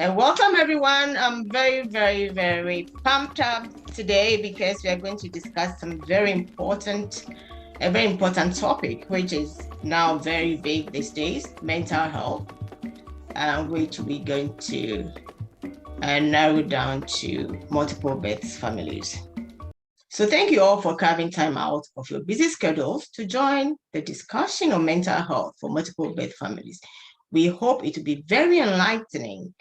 Welcome everyone. I'm very pumped up today because we are going to discuss some very important topic, which is now very big these days, mental health, which we're going to narrow down to multiple birth families. So thank you all for carving time out of your busy schedules to join the discussion on mental health for multiple birth families. We hope it will be very enlightening,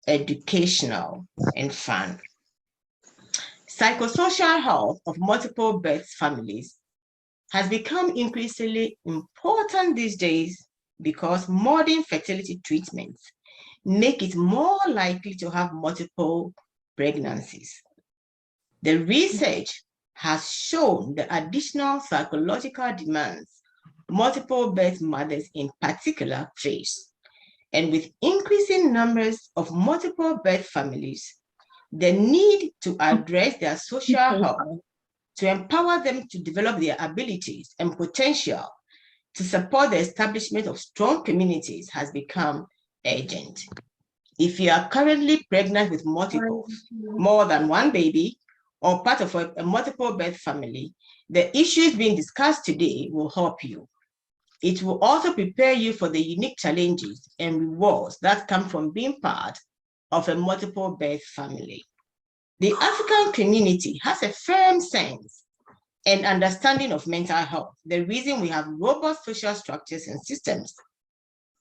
educational, and fun. Psychosocial health of multiple birth families has become increasingly important these days because modern fertility treatments make it more likely to have multiple pregnancies. The research has shown the additional psychological demands multiple birth mothers in particular face. And with increasing numbers of multiple birth families, the need to address their social health, to empower them to develop their abilities and potential to support the establishment of strong communities has become urgent. If you are currently pregnant with more than one baby, or part of a multiple birth family, the issues being discussed today will help you. It will also prepare you for the unique challenges and rewards that come from being part of a multiple birth family. The African community has a firm sense and understanding of mental health, the reason we have robust social structures and systems.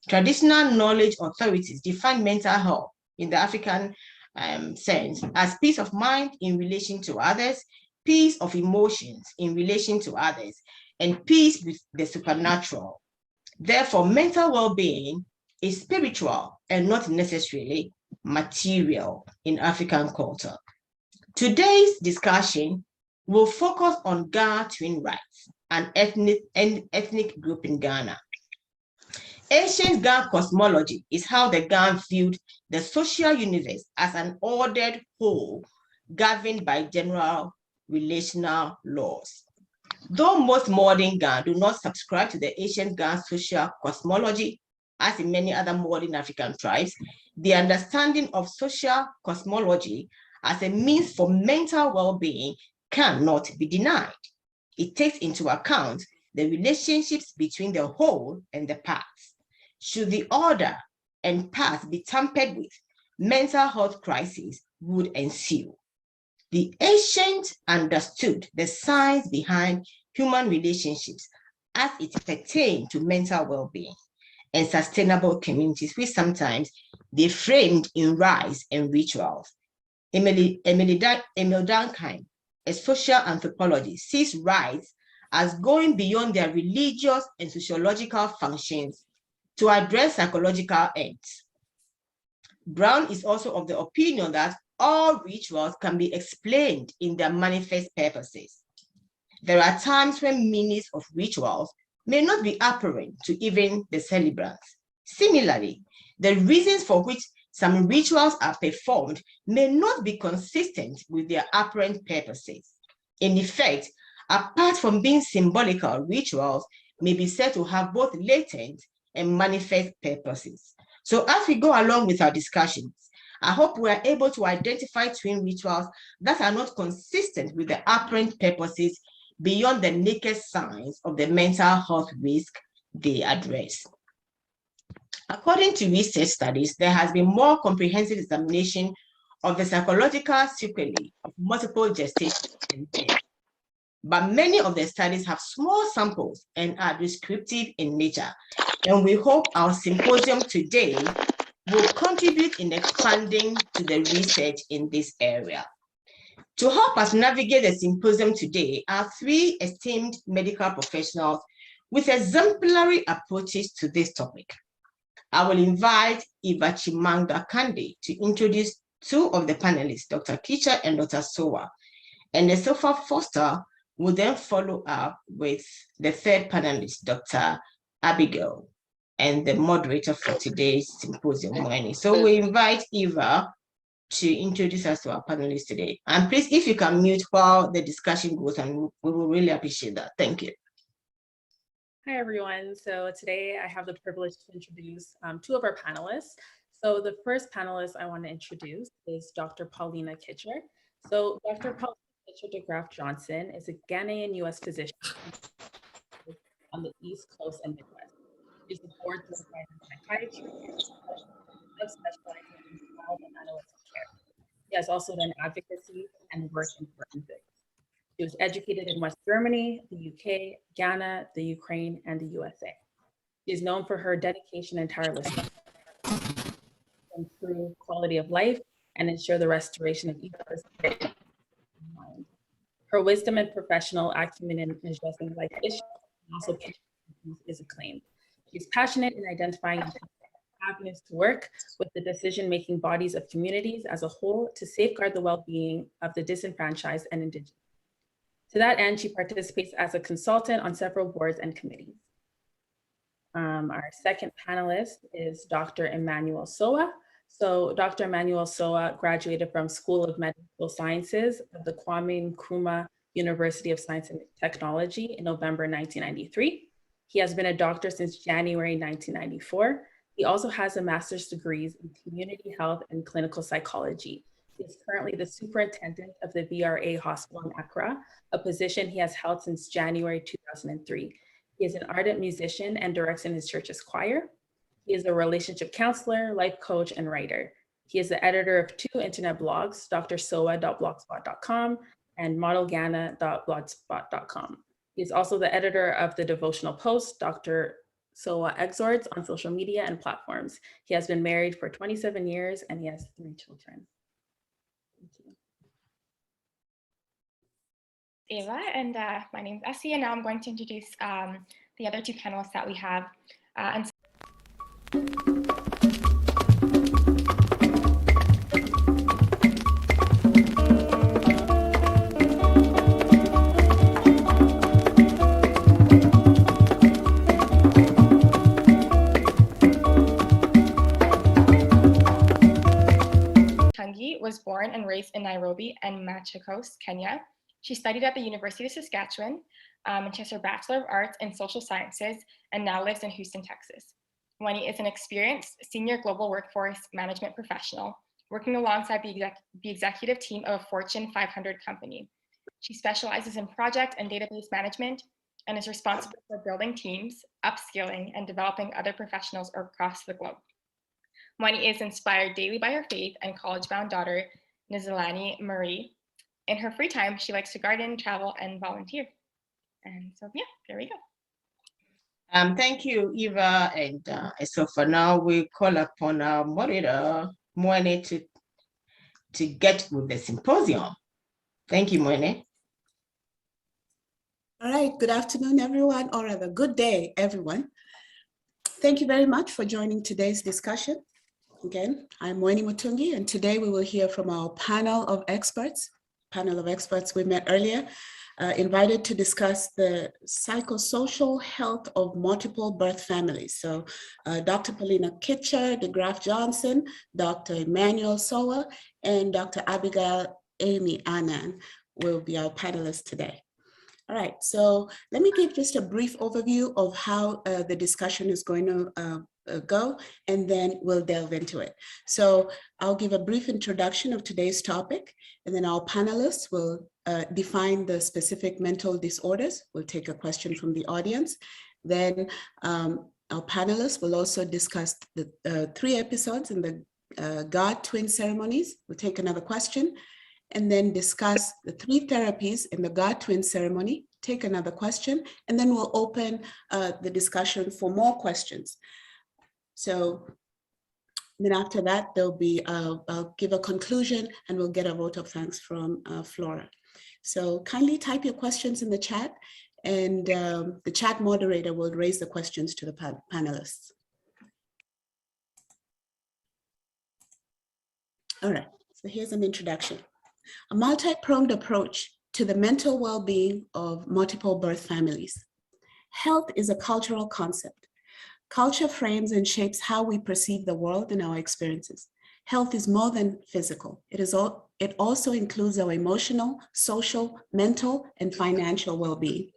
Traditional knowledge authorities define mental health in the African sense as peace of mind in relation to others, peace of emotions in relation to others, and peace with the supernatural. Therefore, mental well-being is spiritual and not necessarily material in African culture. Today's discussion will focus on Ga-twin-rites, an ethnic group in Ghana. Ancient Ga cosmology is how the Ga viewed the social universe as an ordered whole governed by general relational laws. Though most modern Ga do not subscribe to the ancient Ga social cosmology, as in many other modern African tribes, the understanding of social cosmology as a means for mental well-being cannot be denied. It takes into account the relationships between the whole and the parts. Should the order and parts be tampered with, mental health crises would ensue. The ancients understood the science behind human relationships as it pertained to mental well-being and sustainable communities, which sometimes they framed in rites and rituals. Emily Durkheim, a social anthropologist, sees rites as going beyond their religious and sociological functions to address psychological ends. Brown is also of the opinion that all rituals can be explained in their manifest purposes. There are times when meanings of rituals may not be apparent to even the celebrants. Similarly, the reasons for which some rituals are performed may not be consistent with their apparent purposes. In effect, apart from being symbolical, rituals may be said to have both latent and manifest purposes. So as we go along with our discussions, I hope we are able to identify twin rituals that are not consistent with the apparent purposes beyond the naked signs of the mental health risk they address. According to research studies, there has been more comprehensive examination of the psychological sequelae of multiple gestation and death. But many of the studies have small samples and are descriptive in nature. And we hope our symposium today will contribute in expanding to the research in this area. To help us navigate the symposium today are three esteemed medical professionals with exemplary approaches to this topic. I will invite Eva Chimanga Kande to introduce two of the panelists, Dr. Kicha and Dr. Sowa, and Sofa Foster will then follow up with the third panelist, Dr. Abigail, and the moderator for today's symposium. So we invite Eva to introduce us to our panelists today. And please, if you can mute while the discussion goes on, we will really appreciate that. Thank you. Hi, everyone. So today I have the privilege to introduce two of our panelists. So the first panelist I want to introduce is Dr. Paulina Kitcher. So Dr. Paulina Kitcher de Graaf-Johnson is a Ghanaian U.S. physician on the East Coast and Midwest. She's a board-certified psychiatrist specializing in child and adolescent care. She has also done advocacy and work in forensics. She was educated in West Germany, the UK, Ghana, the Ukraine, and the USA. She is known for her dedication and tirelessness to improve quality of life and ensure the restoration of each person's mind. Her wisdom and professional acumen in addressing life issues and also is acclaimed. She's passionate in identifying avenues to work with the decision-making bodies of communities as a whole to safeguard the well-being of the disenfranchised and indigenous. To that end, she participates as a consultant on several boards and committees. Our second panelist is Dr. Emmanuel Soa. So Dr. Emmanuel Soa graduated from School of Medical Sciences of the Kwame Nkrumah University of Science and Technology in November 1993. He has been a doctor since January 1994. He also has a master's degrees in community health and clinical psychology. He is currently the superintendent of the VRA Hospital in Accra, a position he has held since January 2003. He is an ardent musician and directs in his church's choir. He is a relationship counselor, life coach, and writer. He is the editor of 2 internet blogs, drsoa.blogspot.com and modelghana.blogspot.com. He is also the editor of the devotional post, Dr. Soa Exhorts, on social media and platforms. He has been married for 27 years and he has 3 children. Thank you. Ava, and my name is Essie, and now I'm going to introduce the other 2 panelists that we have. Tungi was born and raised in Nairobi and Machakos, Kenya. She studied at the University of Saskatchewan, and she has her Bachelor of Arts in Social Sciences and now lives in Houston, Texas. Winnie is an experienced senior global workforce management professional working alongside the executive team of a Fortune 500 company. She specializes in project and database management and is responsible for building teams, upskilling, and developing other professionals across the globe. Winnie is inspired daily by her faith and college-bound daughter, Nizalani Marie. In her free time, she likes to garden, travel, and volunteer. And so, yeah, there we go. Thank you, Eva. And so for now, we call upon our moderator, Moene, to get with the symposium. Thank you, Moene. All right, good afternoon, everyone, or rather, good day, everyone. Thank you very much for joining today's discussion. Again, I'm Moene Mutungi, and today we will hear from our panel of experts we met earlier, invited to discuss the psychosocial health of multiple birth families. So Dr. Paulina Kitcher de Graaf-Johnson, Dr. Emmanuel Soa, and Dr. Abigail Amy Annan will be our panelists today. All right, so let me give just a brief overview of how the discussion is going to go, and then we'll delve into it. So I'll give a brief introduction of today's topic, and then our panelists will define the specific mental disorders. We'll take a question from the audience. Then our panelists will also discuss the 3 episodes in the Ga-twin ceremonies. We'll take another question, and then discuss the 3 therapies in the Ga-twin ceremony, take another question, and then we'll open the discussion for more questions. So then after that, there'll be, I'll give a conclusion and we'll get a vote of thanks from Flora. So kindly type your questions in the chat, and the chat moderator will raise the questions to the panelists. All right, so here's an introduction. A multi-pronged approach to the mental well-being of multiple birth families. Health is a cultural concept. Culture frames and shapes how we perceive the world and our experiences. Health is more than physical. It also includes our emotional, social, mental, and financial well-being.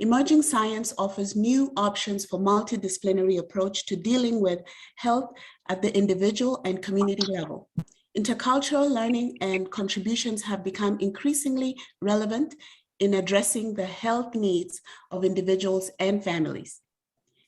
Emerging science offers new options for multidisciplinary approach to dealing with health at the individual and community level. Intercultural learning and contributions have become increasingly relevant in addressing the health needs of individuals and families.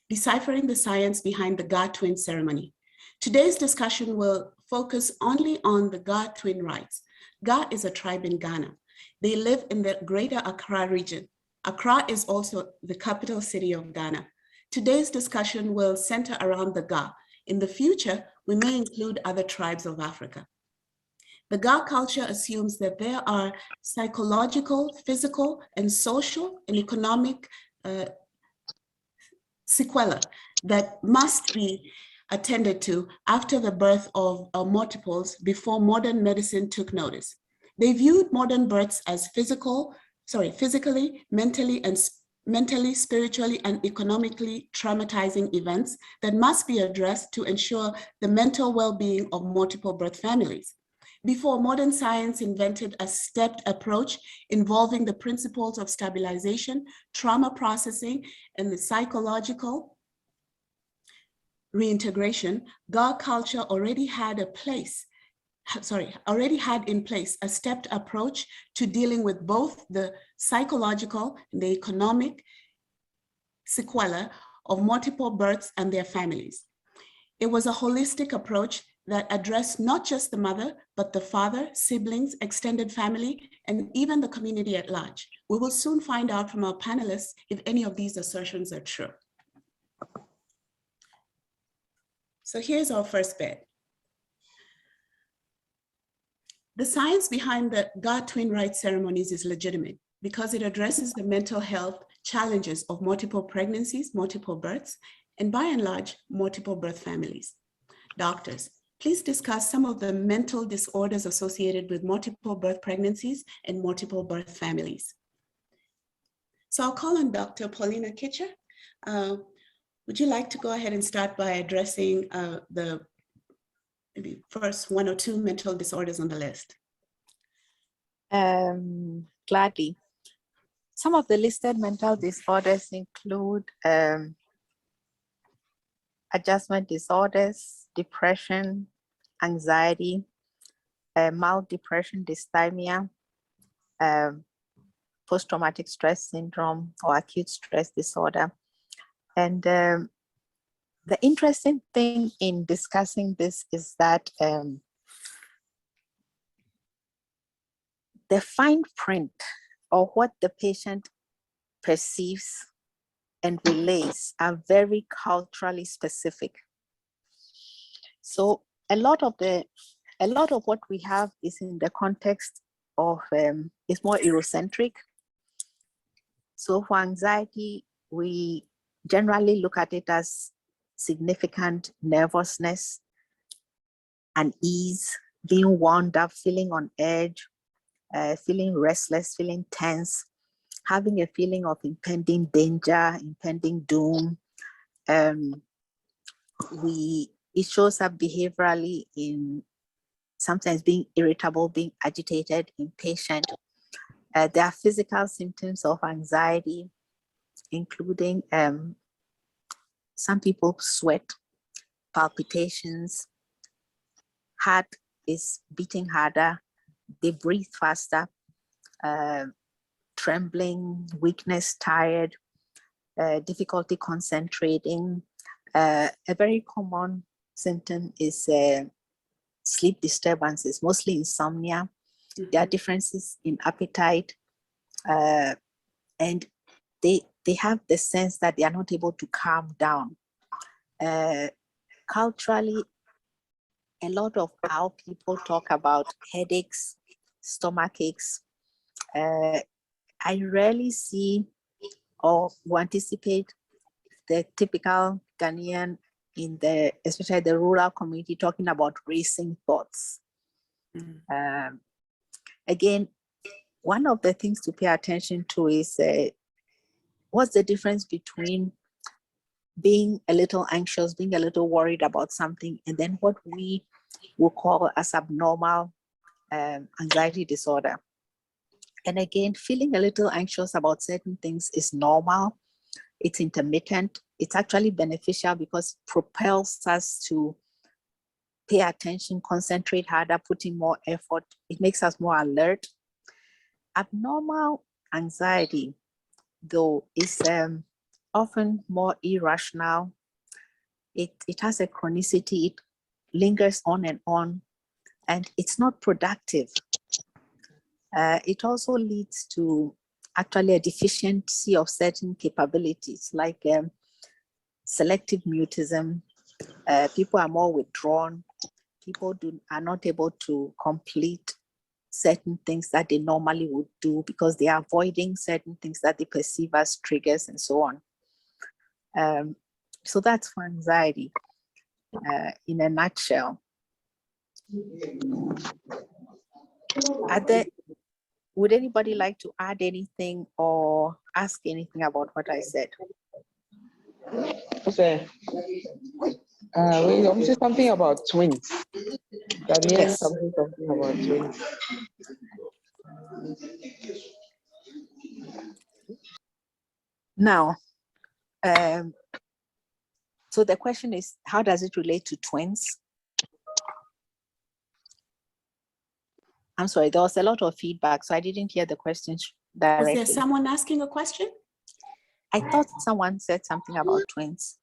Deciphering the science behind the Ga-twin ceremony. Today's discussion will focus only on the Ga-twin-rites. Ga is a tribe in Ghana. They live in the greater Accra region. Accra is also the capital city of Ghana. Today's discussion will center around the Ga. In the future, we may include other tribes of Africa. The Ga culture assumes that there are psychological, physical, and social and economic sequelae that must be attended to after the birth of multiples before modern medicine took notice. They viewed modern births as physically, mentally, spiritually, and economically traumatizing events that must be addressed to ensure the mental well-being of multiple birth families. Before modern science invented a stepped approach involving the principles of stabilization, trauma processing, and the psychological reintegration, Ga culture already had in place a stepped approach to dealing with both the psychological and the economic sequelae of multiple births and their families. It was a holistic approach that addressed not just the mother, but the father, siblings, extended family, and even the community at large. We will soon find out from our panelists if any of these assertions are true. So here's our first bet. The science behind the Ga-twin-rites ceremonies is legitimate because it addresses the mental health challenges of multiple pregnancies, multiple births, and by and large, multiple birth families. Doctors, please discuss some of the mental disorders associated with multiple birth pregnancies and multiple birth families. So I'll call on Dr. Paulina Kitcher. Would you like to go ahead and start by addressing the maybe first one or two mental disorders on the list? Gladly. Some of the listed mental disorders include adjustment disorders, depression, anxiety, mild depression, dysthymia, post-traumatic stress syndrome or acute stress disorder. And the interesting thing in discussing this is that the fine print or what the patient perceives and relays are very culturally specific. So a lot of what we have is in the context of is more Eurocentric. So for anxiety, we generally look at it as significant nervousness, unease, being wound up, feeling on edge, feeling restless, feeling tense, having a feeling of impending danger, impending doom. It shows up behaviorally in sometimes being irritable, being agitated, impatient. There are physical symptoms of anxiety, including some people sweat, palpitations, heart is beating harder, they breathe faster, trembling, weakness, tired, difficulty concentrating. A very common symptom is sleep disturbances, mostly insomnia. Mm-hmm. There are differences in appetite, and they have the sense that they are not able to calm down. Culturally, a lot of our people talk about headaches, stomach aches. I rarely see or anticipate the typical Ghanaian especially the rural community, talking about racing thoughts. Mm. Again, one of the things to pay attention to is what's the difference between being a little anxious, being a little worried about something, and then what we will call as abnormal anxiety disorder. And again, feeling a little anxious about certain things is normal. It's intermittent. It's actually beneficial because it propels us to pay attention, concentrate harder, put in more effort. It makes us more alert. Abnormal anxiety, though, is often more irrational. It has a chronicity. It lingers on, and it's not productive. It also leads to actually a deficiency of certain capabilities, like selective mutism. People are more withdrawn. People are not able to complete certain things that they normally would do because they are avoiding certain things that they perceive as triggers and so on. So that's for anxiety in a nutshell. Would anybody like to add anything or ask anything about what I said? Okay. We say something about twins. Yes. Something about twins. Now, so the question is, how does it relate to twins? I'm sorry, there was a lot of feedback, so I didn't hear the questions directly. Was there someone asking a question? I thought someone said something about twins.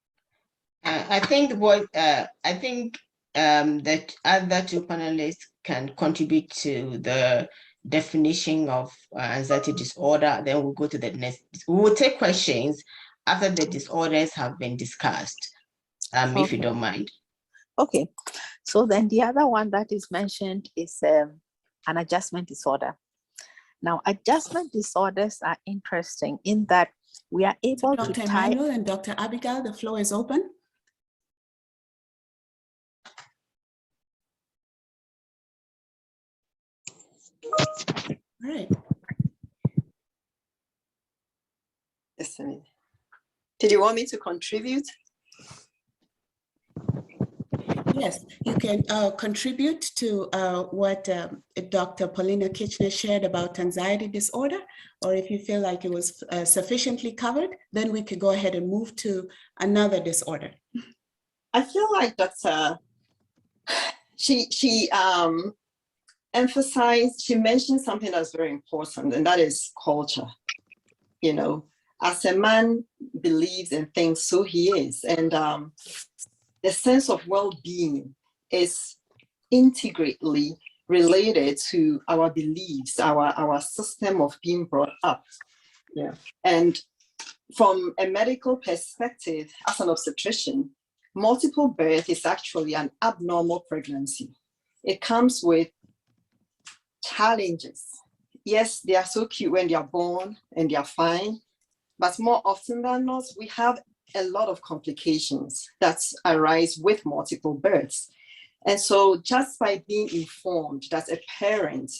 I think that other two panelists can contribute to the definition of anxiety disorder. Then we'll go to the next. We will take questions after the disorders have been discussed, Okay. if you don't mind. Okay, so then the other one that is mentioned is an adjustment disorder. Now, adjustment disorders are interesting in that we are able to Dr. tie. Emmanuel and Dr. Abigail, the floor is open. All right. Yes, did you want me to contribute? Yes, you can contribute to what Dr. Paulina Kitchener shared about anxiety disorder, or if you feel like it was sufficiently covered, then we could go ahead and move to another disorder. I feel like Dr. She emphasized, she mentioned something that's very important, and that is culture. You know, as a man believes and thinks, so he is. And the sense of well-being is intricately related to our beliefs, our system of being brought up. Yeah. And from a medical perspective, as an obstetrician, multiple birth is actually an abnormal pregnancy. It comes with challenges. Yes, they are so cute when they are born and they are fine, but more often than not, we have a lot of complications that arise with multiple births. And so just by being informed that a parent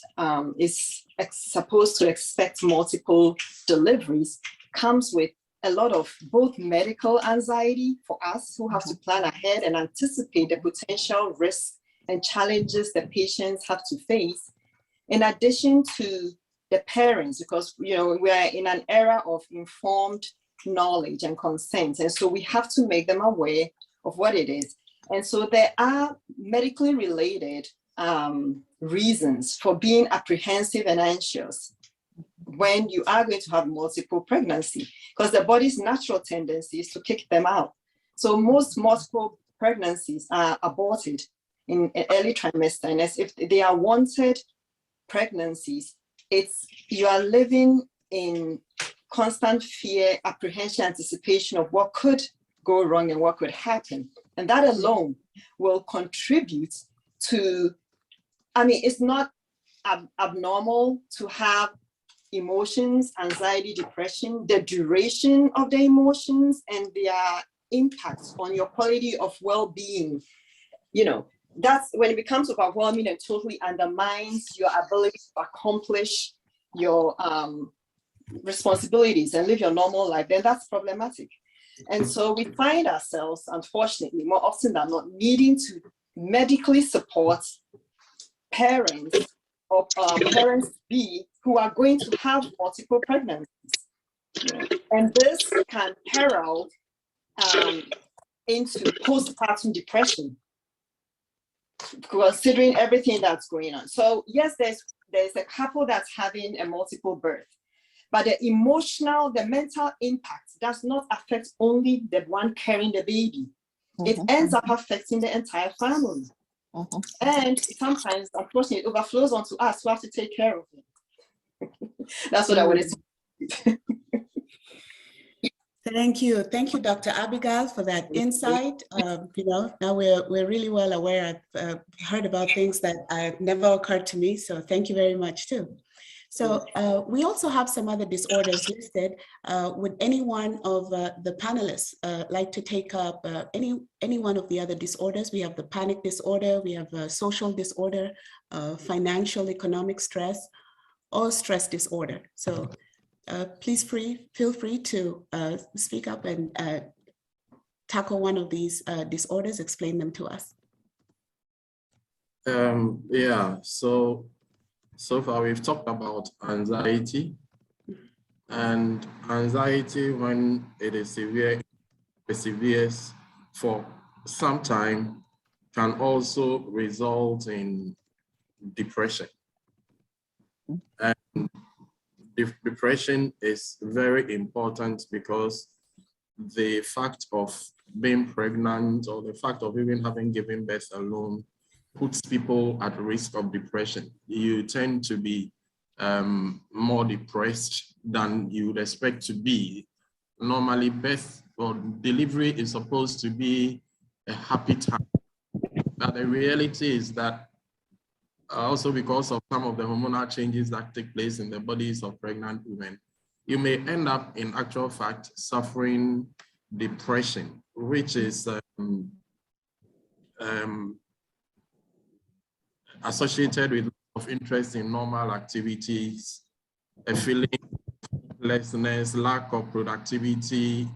is supposed to expect multiple deliveries comes with a lot of both medical anxiety for us who have to plan ahead and anticipate the potential risks and challenges that patients have to face, in addition to the parents, because we are in an era of informed knowledge and consent, and so we have to make them aware of what it is. And so there are medically related reasons for being apprehensive and anxious when you are going to have multiple pregnancy, because the body's natural tendency is to kick them out. So most multiple pregnancies are aborted in an early trimester, and as if they are wanted pregnancies, you are living in constant fear, apprehension, anticipation of what could go wrong and what could happen. And that alone will contribute to, it's not abnormal to have emotions, anxiety, depression, the duration of the emotions and their impact on your quality of well-being. That's when it becomes overwhelming and totally undermines your ability to accomplish your responsibilities and live your normal life, then that's problematic. And so we find ourselves, unfortunately, more often than not, needing to medically support parents or parents be who are going to have multiple pregnancies. And this can herald into postpartum depression, considering everything that's going on. So yes, there's a couple that's having a multiple birth, but the emotional, the mental impact does not affect only the one carrying the baby. It ends up affecting the entire family. And sometimes, unfortunately, it overflows onto us who have to take care of it. That's what I wanted to say. Thank you, Dr. Abigail, for that insight. You know, now we're really well aware. I've heard about things that never occurred to me. So thank you very much too. So we also have some other disorders listed. Would any one of the panelists like to take up any one of the other disorders? We have the panic disorder, we have social disorder, financial, economic stress, or stress disorder. So please feel free to speak up and tackle one of these disorders, explain them to us. Yeah, so far we've talked about anxiety, and anxiety, when it is severe, perseveres for some time, can also result in depression. And depression is very important because the fact of being pregnant or the fact of even having given birth alone puts people at risk of depression. You tend to be more depressed than you would expect to be. Normally, birth or delivery is supposed to be a happy time. But the reality is that also because of some of the hormonal changes that take place in the bodies of pregnant women, you may end up, in actual fact, suffering depression, which is associated with of interest in normal activities, a feeling of hopelessness, lack of productivity,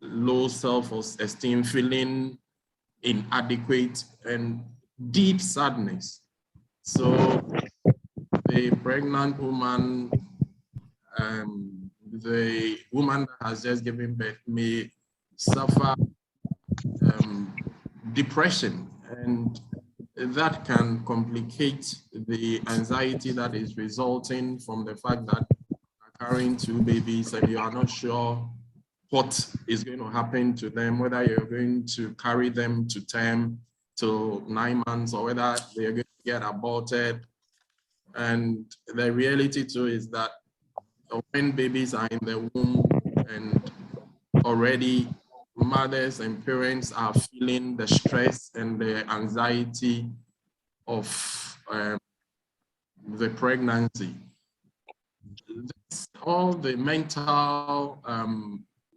low self-esteem, feeling inadequate, and deep sadness. So the pregnant woman, the woman that has just given birth may suffer depression, and that can complicate the anxiety that is resulting from the fact that you're carrying two babies and you are not sure what is going to happen to them, whether you're going to carry them to term, to 9 months, or whether they're going to get aborted. And the reality too is that when babies are in the womb and already mothers and parents are feeling the stress and the anxiety of the pregnancy, all the mental,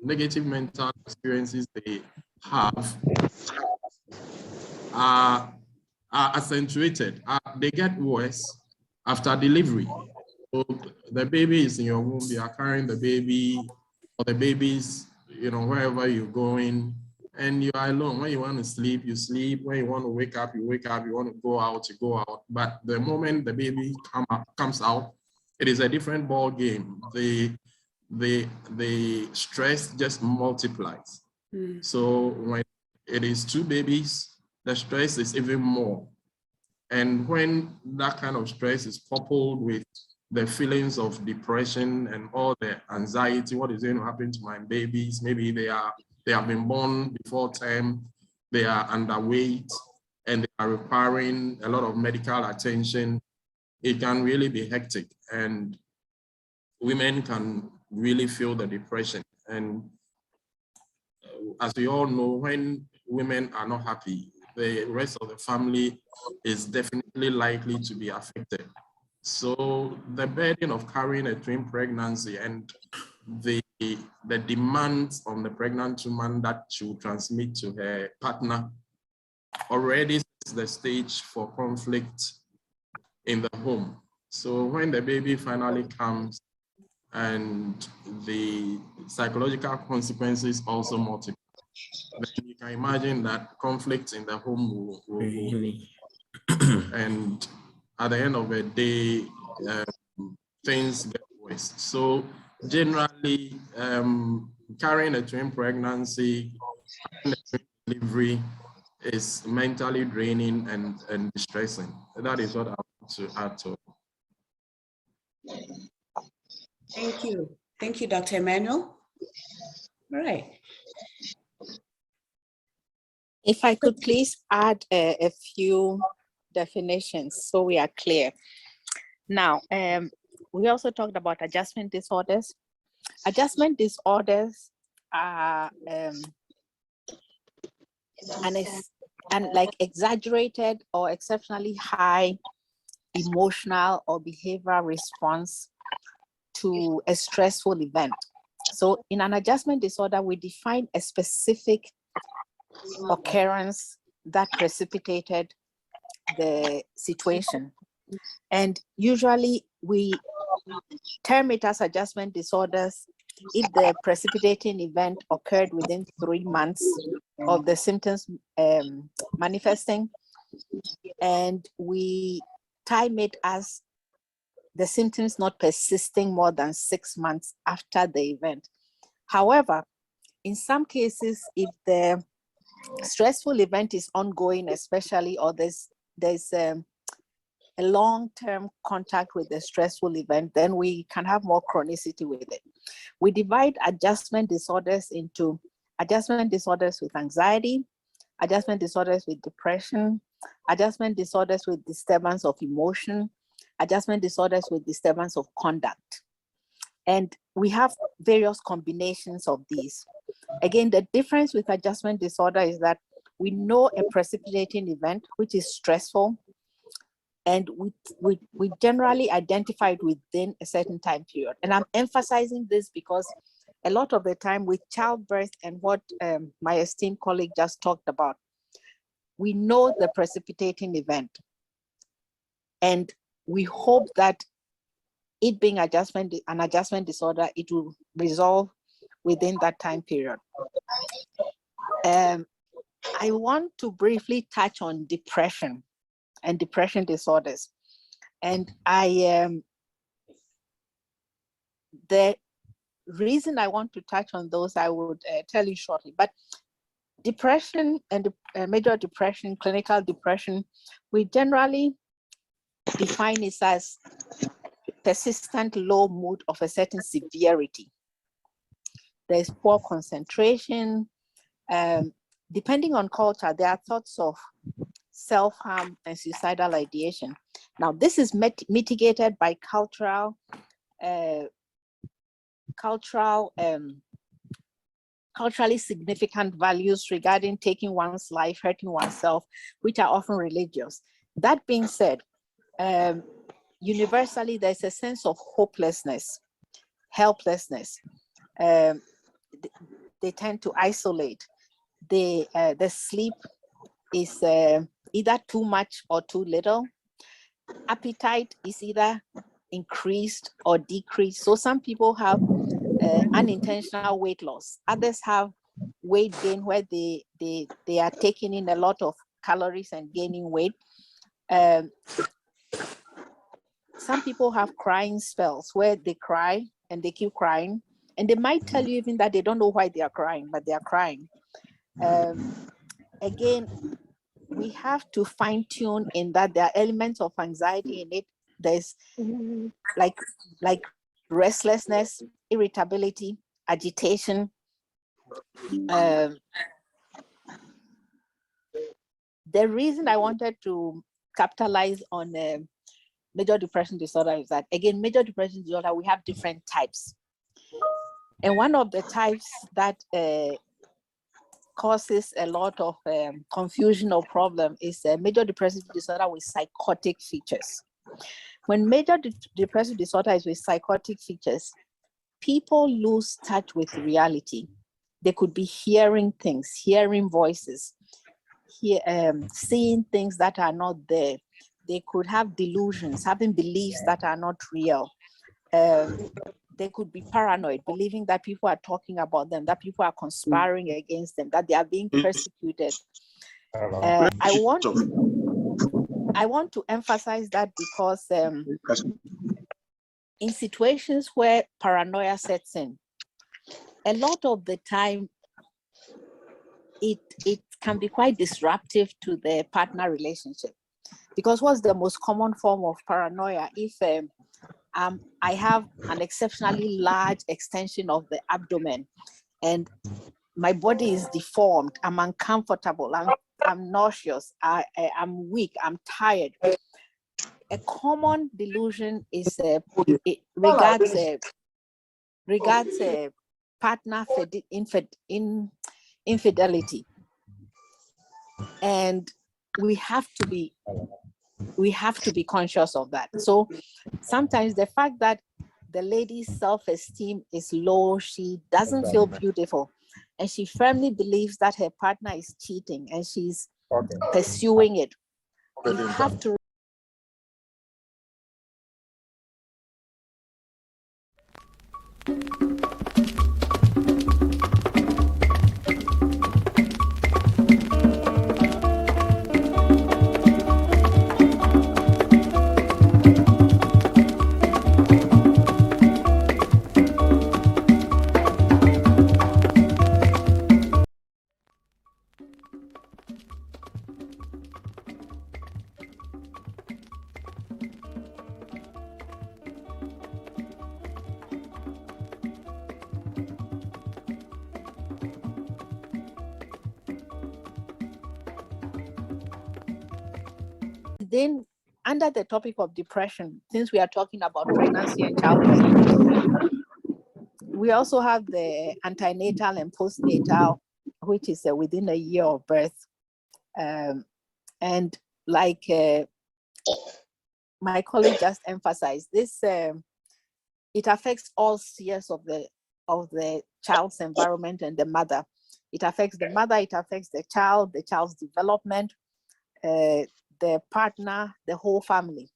negative mental experiences they have are accentuated. They get worse after delivery. So the baby is in your womb, you are carrying the baby, or the baby's, you know, wherever you're going, and you are alone. When you want to sleep, you sleep. When you want to wake up, you wake up. You want to go out, you go out. But the moment the baby comes out, it is a different ball game. The stress just multiplies. So when it is two babies, the stress is even more. And when that kind of stress is coupled with the feelings of depression and all the anxiety, what is going to happen to my babies? Maybe they have been born before term, they are underweight, and they are requiring a lot of medical attention. It can really be hectic, and women can really feel the depression. And as we all know, when women are not happy, the rest of the family is definitely likely to be affected. So the burden of carrying a twin pregnancy and the demands on the pregnant woman that she will transmit to her partner already sets the stage for conflict in the home. So when the baby finally comes and the psychological consequences also multiply, then you can imagine that conflict in the home will and at the end of the day, things get worse. So generally, carrying a twin pregnancy, a twin delivery is mentally draining and distressing. That is what I want to add to. Thank you. Thank you, Dr. Emmanuel. All right. If I could please add a few definitions so we are clear. Now, we also talked about adjustment disorders. Adjustment disorders are like exaggerated or exceptionally high emotional or behavioral response to a stressful event. So in an adjustment disorder, we define a specific occurrence that precipitated the situation. And usually we term it as adjustment disorders if the precipitating event occurred within 3 months of the symptoms manifesting, and we time it as the symptoms not persisting more than 6 months after the event. However, in some cases, if the stressful event is ongoing, especially, or there's a long-term contact with the stressful event, then we can have more chronicity with it. We divide adjustment disorders into adjustment disorders with anxiety, adjustment disorders with depression, adjustment disorders with disturbance of emotion, adjustment disorders with disturbance of conduct. And we have various combinations of these. Again, the difference with adjustment disorder is that we know a precipitating event, which is stressful, and we generally identify it within a certain time period. And I'm emphasizing this because a lot of the time with childbirth and what my esteemed colleague just talked about, we know the precipitating event. And we hope that it being an adjustment disorder, it will resolve within that time period. I want to briefly touch on depression and depression disorders. And the reason I want to touch on those, I would tell you shortly. But depression and major depression, clinical depression, we generally define it as persistent low mood of a certain severity. There's poor concentration. Depending on culture, there are thoughts of self-harm and suicidal ideation. Now, this is mitigated by culturally significant values regarding taking one's life, hurting oneself, which are often religious. That being said, universally, there's a sense of hopelessness, helplessness. They tend to isolate. The sleep is either too much or too little. Appetite is either increased or decreased. So some people have unintentional weight loss. Others have weight gain where they are taking in a lot of calories and gaining weight. Some people have crying spells where they cry and they keep crying. And they might tell you even that they don't know why they are crying, but they are crying. Again, we have to fine tune in that there are elements of anxiety in it. There's like restlessness, irritability, agitation. The reason I wanted to capitalize on major depression disorder is that, again, major depression disorder, we have different types. And one of the types that causes a lot of confusion or problem is major depressive disorder with psychotic features. When major depressive disorder is with psychotic features, people lose touch with reality. They could be hearing things, hearing voices, seeing things that are not there. They could have delusions, having beliefs that are not real. They could be paranoid, believing that people are talking about them, that people are conspiring against them, that they are being persecuted. I I want to emphasize that because in situations where paranoia sets in, a lot of the time, it can be quite disruptive to the partner relationship. Because what's the most common form of paranoia? If I have an exceptionally large extension of the abdomen and my body is deformed, I'm uncomfortable, I'm nauseous, I'm weak, I'm tired. A common delusion is regards partner infidelity, and we have to be conscious of that. So sometimes the fact that the lady's self-esteem is low, she doesn't feel beautiful, and she firmly believes that her partner is cheating and she's pursuing it. We have to then, under the topic of depression, since we are talking about pregnancy and childbirth, we also have the antenatal and postnatal, which is within a year of birth. And like my colleague just emphasized, this it affects all spheres of the child's environment and the mother. It affects the mother, it affects the child's development, the partner, the whole family.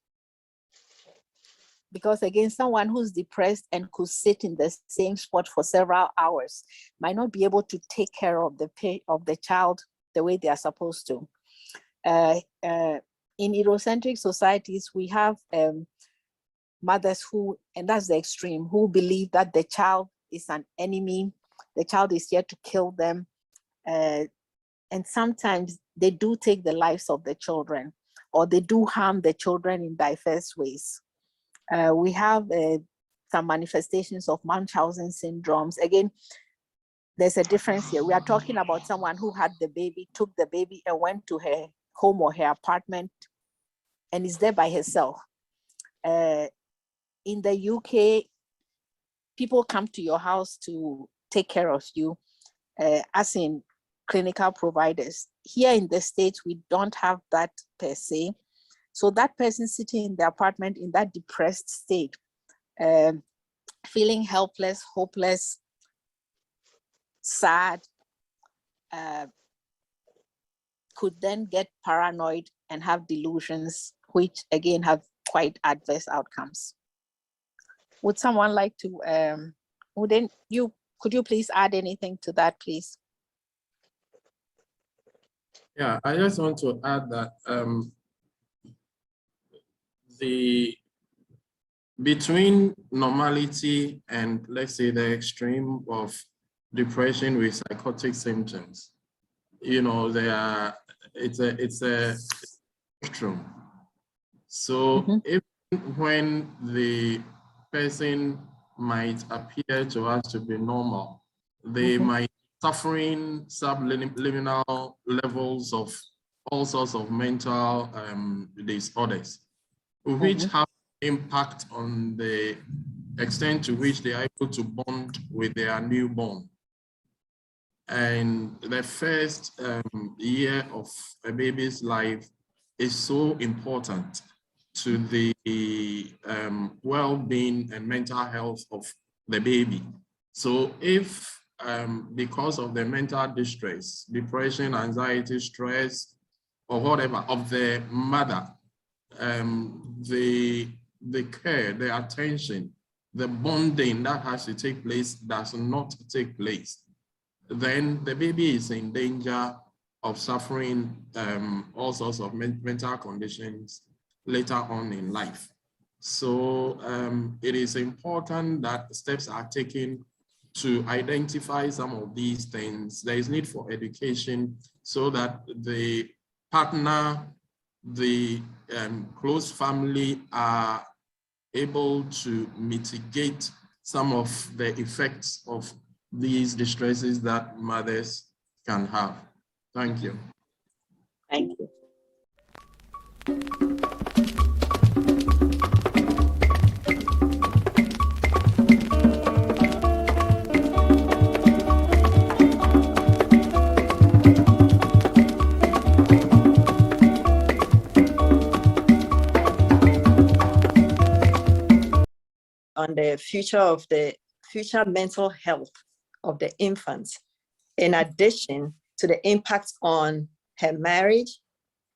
Because again, someone who's depressed and could sit in the same spot for several hours might not be able to take care of the child the way they are supposed to. In Eurocentric societies, we have mothers who, and that's the extreme, who believe that the child is an enemy, the child is here to kill them. And sometimes they do take the lives of the children, or they do harm the children in diverse ways. We have some manifestations of Munchausen syndromes. Again, there's a difference here. We are talking about someone who had the baby, took the baby and went to her home or her apartment and is there by herself. In the UK, people come to your house to take care of you, as in clinical providers. Here in the States, we don't have that per se. So that person sitting in the apartment in that depressed state, feeling helpless, hopeless, sad, could then get paranoid and have delusions, which again have quite adverse outcomes. Would someone like to, could you please add anything to that, please? Yeah, I just want to add that between normality and, let's say, the extreme of depression with psychotic symptoms, you know, it's a spectrum. So even when the person might appear to us to be normal, they might be suffering subliminal levels of all sorts of mental disorders, which have impact on the extent to which they are able to bond with their newborn. And the first year of a baby's life is so important to the well-being and mental health of the baby. So if because of the mental distress, depression, anxiety, stress, or whatever of the mother, the care, the attention, the bonding that has to take place does not take place, then the baby is in danger of suffering all sorts of mental conditions later on in life. So it is important that steps are taken to identify some of these things. There is need for education so that the partner, the close family are able to mitigate some of the effects of these distresses that mothers can have. Thank you. Thank you. On the future mental health of the infants, in addition to the impact on her marriage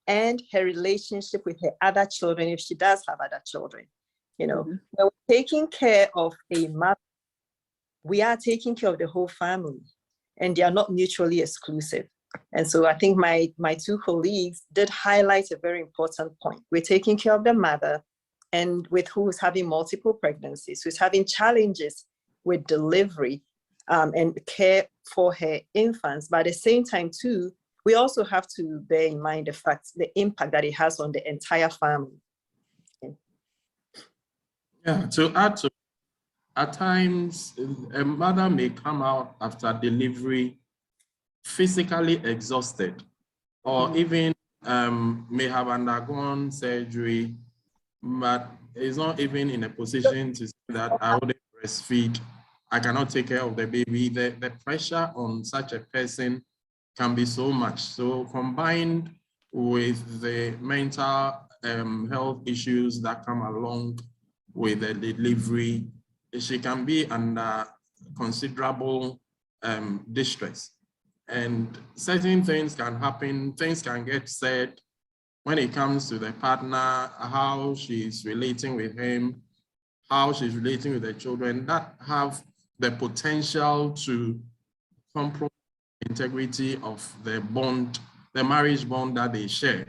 and her relationship with her other children, if she does have other children. You know, when we're taking care of a mother, we are taking care of the whole family, and they are not mutually exclusive. And so I think my two colleagues did highlight a very important point. We're taking care of the mother, and with who's having multiple pregnancies, who's having challenges with delivery and care for her infants. But at the same time too, we also have to bear in mind the impact that it has on the entire family. Yeah, to add to, at times, a mother may come out after delivery physically exhausted, or even may have undergone surgery, but is not even in a position to say that I wouldn't breastfeed, I cannot take care of the baby. The pressure on such a person can be so much. So combined with the mental health issues that come along with the delivery, she can be under considerable distress. And certain things can happen, things can get said when it comes to the partner, how she's relating with him, how she's relating with the children, that have the potential to compromise the integrity of the bond, the marriage bond that they share.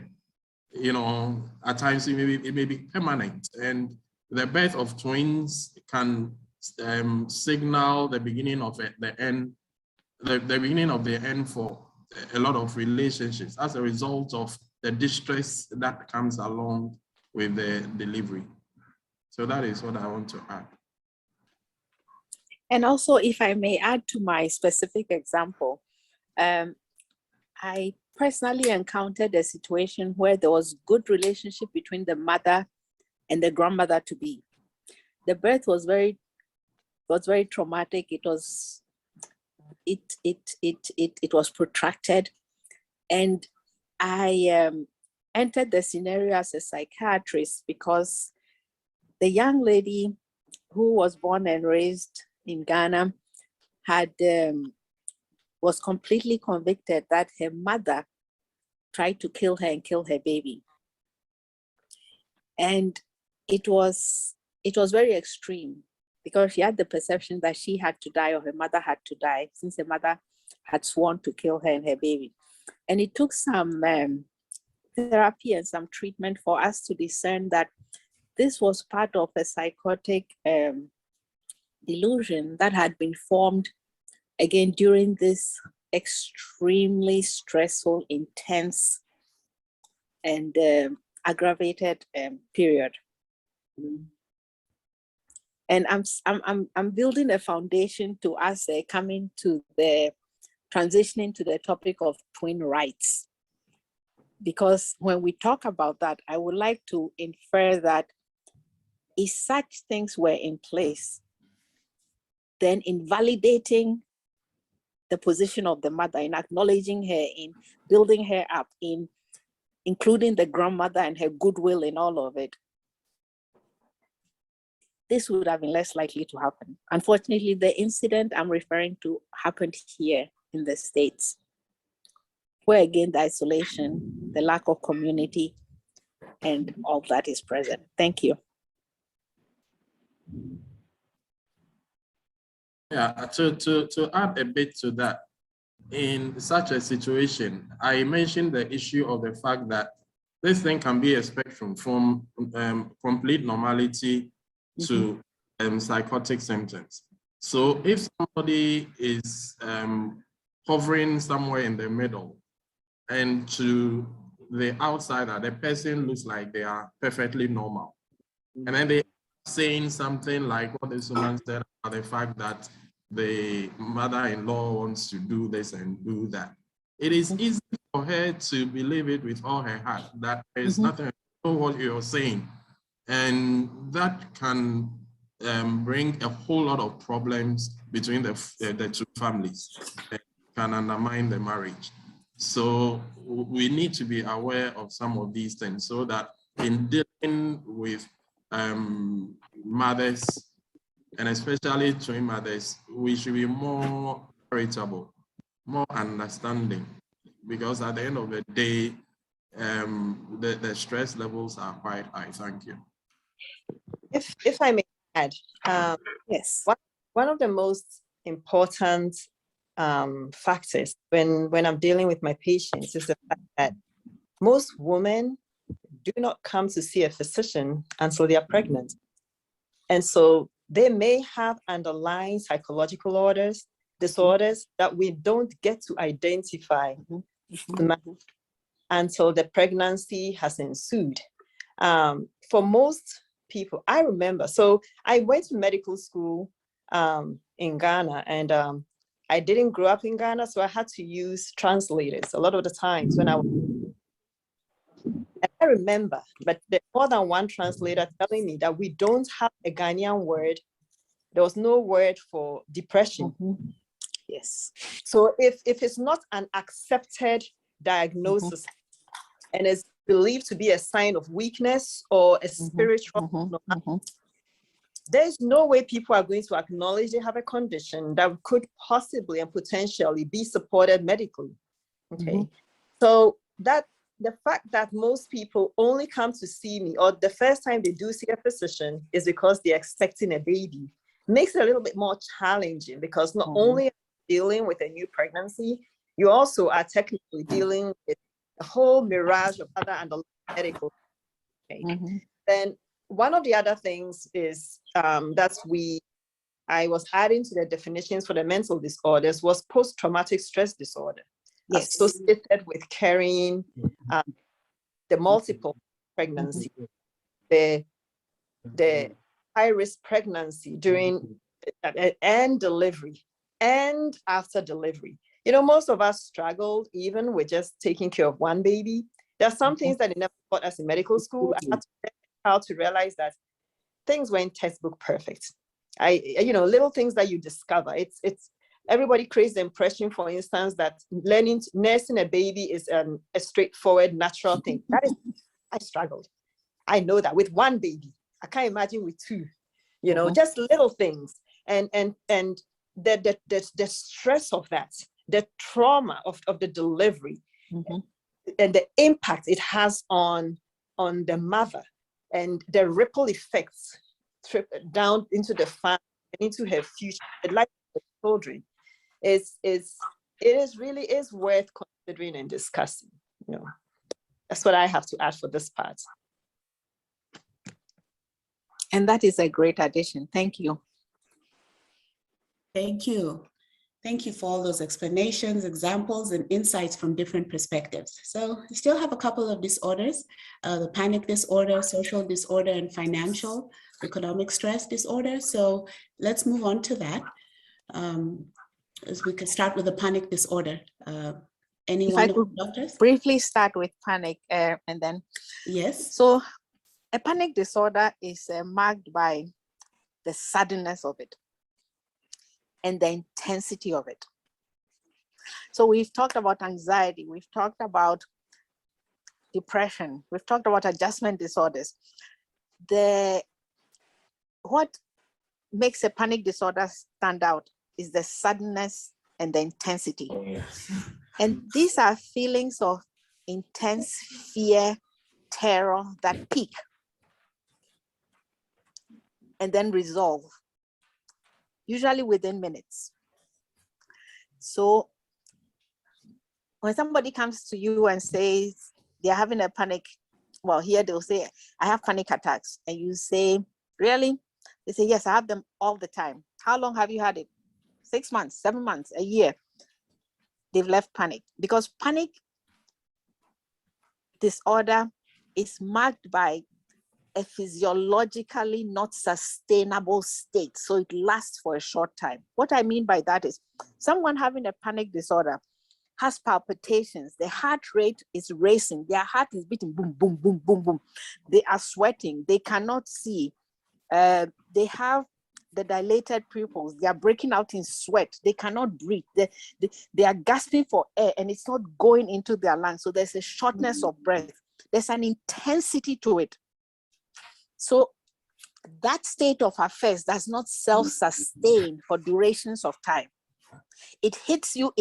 You know, at times it may be permanent, and the birth of twins can signal the beginning of the end, the beginning of the end for a lot of relationships as a result of the distress that comes along with the delivery. So that is what I want to add. And also, if I may add to my specific example, I personally encountered a situation where there was good relationship between the mother and the grandmother to be. The birth was very traumatic. It was protracted, and I entered the scenario as a psychiatrist because the young lady who was born and raised in Ghana was completely convicted that her mother tried to kill her and kill her baby. And it was very extreme because she had the perception that she had to die or her mother had to die since her mother had sworn to kill her and her baby. And it took some therapy and some treatment for us to discern that this was part of a psychotic delusion that had been formed again during this extremely stressful, intense, and aggravated period. And I'm building a foundation to us coming to the transitioning to the topic of twin rights. Because when we talk about that, I would like to infer that if such things were in place, then invalidating the position of the mother, in acknowledging her, in building her up, in including the grandmother and her goodwill in all of it, this would have been less likely to happen. Unfortunately, the incident I'm referring to happened here in the States, where again, the isolation, the lack of community, and all that is present. Thank you. Yeah, to add a bit to that, in such a situation, I mentioned the issue of the fact that this thing can be a spectrum from complete normality to psychotic symptoms. So if somebody is hovering somewhere in the middle, and to the outsider, the person looks like they are perfectly normal, and then they saying something like what this woman said about the fact that the mother-in-law wants to do this and do that. It is easy for her to believe it with all her heart that there is nothing to what you're saying. And that can bring a whole lot of problems between the two families and can undermine the marriage. So we need to be aware of some of these things so that in dealing with mothers, and especially twin mothers, we should be more charitable, more understanding, because at the end of the day, the stress levels are quite high. Thank you. If I may add, Yes. one of the most important factors when I'm dealing with my patients is the fact that most women do not come to see a physician until they are pregnant. And so they may have underlying psychological disorders that we don't get to identify until the pregnancy has ensued. For most people, I remember, so I went to medical school in Ghana, and I didn't grow up in Ghana, so I had to use translators a lot of the times when I was. And I remember, but there more than one translator telling me that we don't have a Ghanaian word. There was no word for depression. Yes. So if it's not an accepted diagnosis and is believed to be a sign of weakness or a spiritual, there's no way people are going to acknowledge they have a condition that could possibly and potentially be supported medically. Okay. So that the fact that most people only come to see me, or the first time they do see a physician is because they're expecting a baby, makes it a little bit more challenging, because not only dealing with a new pregnancy, you also are technically dealing with a whole mirage of other underlying medical. Okay. Then one of the other things is I was adding to the definitions for the mental disorders was post-traumatic stress disorder, associated with carrying the multiple pregnancy, the high-risk pregnancy during and delivery and after delivery. You know, most of us struggled even with just taking care of one baby. There are some things that they never taught us in medical school. I had to learn how to realize that things weren't textbook perfect. Little things that you discover. It's everybody creates the impression, for instance, that nursing a baby is a straightforward, natural thing. That is, I struggled. I know that with one baby. I can't imagine with two. You know, just little things, and the stress of that, the trauma of the delivery, and the impact it has on the mother, and the ripple effects down into the family and into her future, the life of the children, it really is worth considering and discussing. You know, that's what I have to add for this part. And that is a great addition. Thank you. Thank you. Thank you for all those explanations, examples, and insights from different perspectives. So we still have a couple of disorders, the panic disorder, social disorder, and financial economic stress disorder. So let's move on to that. As we can start with the panic disorder. Anyone of the doctors? Briefly start with panic and then. Yes. So a panic disorder is marked by the suddenness of it and the intensity of it. So we've talked about anxiety, we've talked about depression, we've talked about adjustment disorders. What makes a panic disorder stand out is the suddenness and the intensity. And these are feelings of intense fear, terror that peak and then resolve, usually within minutes. So when somebody comes to you and says they're having a panic, well, here they'll say, I have panic attacks. And you say, really? They say, yes, I have them all the time. How long have you had it? 6 months, 7 months, a year. They've left panic, because panic disorder is marked by a physiologically not sustainable state. So it lasts for a short time. What I mean by that is someone having a panic disorder has palpitations, their heart rate is racing, their heart is beating boom, boom, boom, boom, boom. They are sweating, they cannot see. They have the dilated pupils, they are breaking out in sweat, they cannot breathe, they are gasping for air and it's not going into their lungs. So there's a shortness of breath, there's an intensity to it. So that state of affairs does not self-sustain for durations of time. It hits you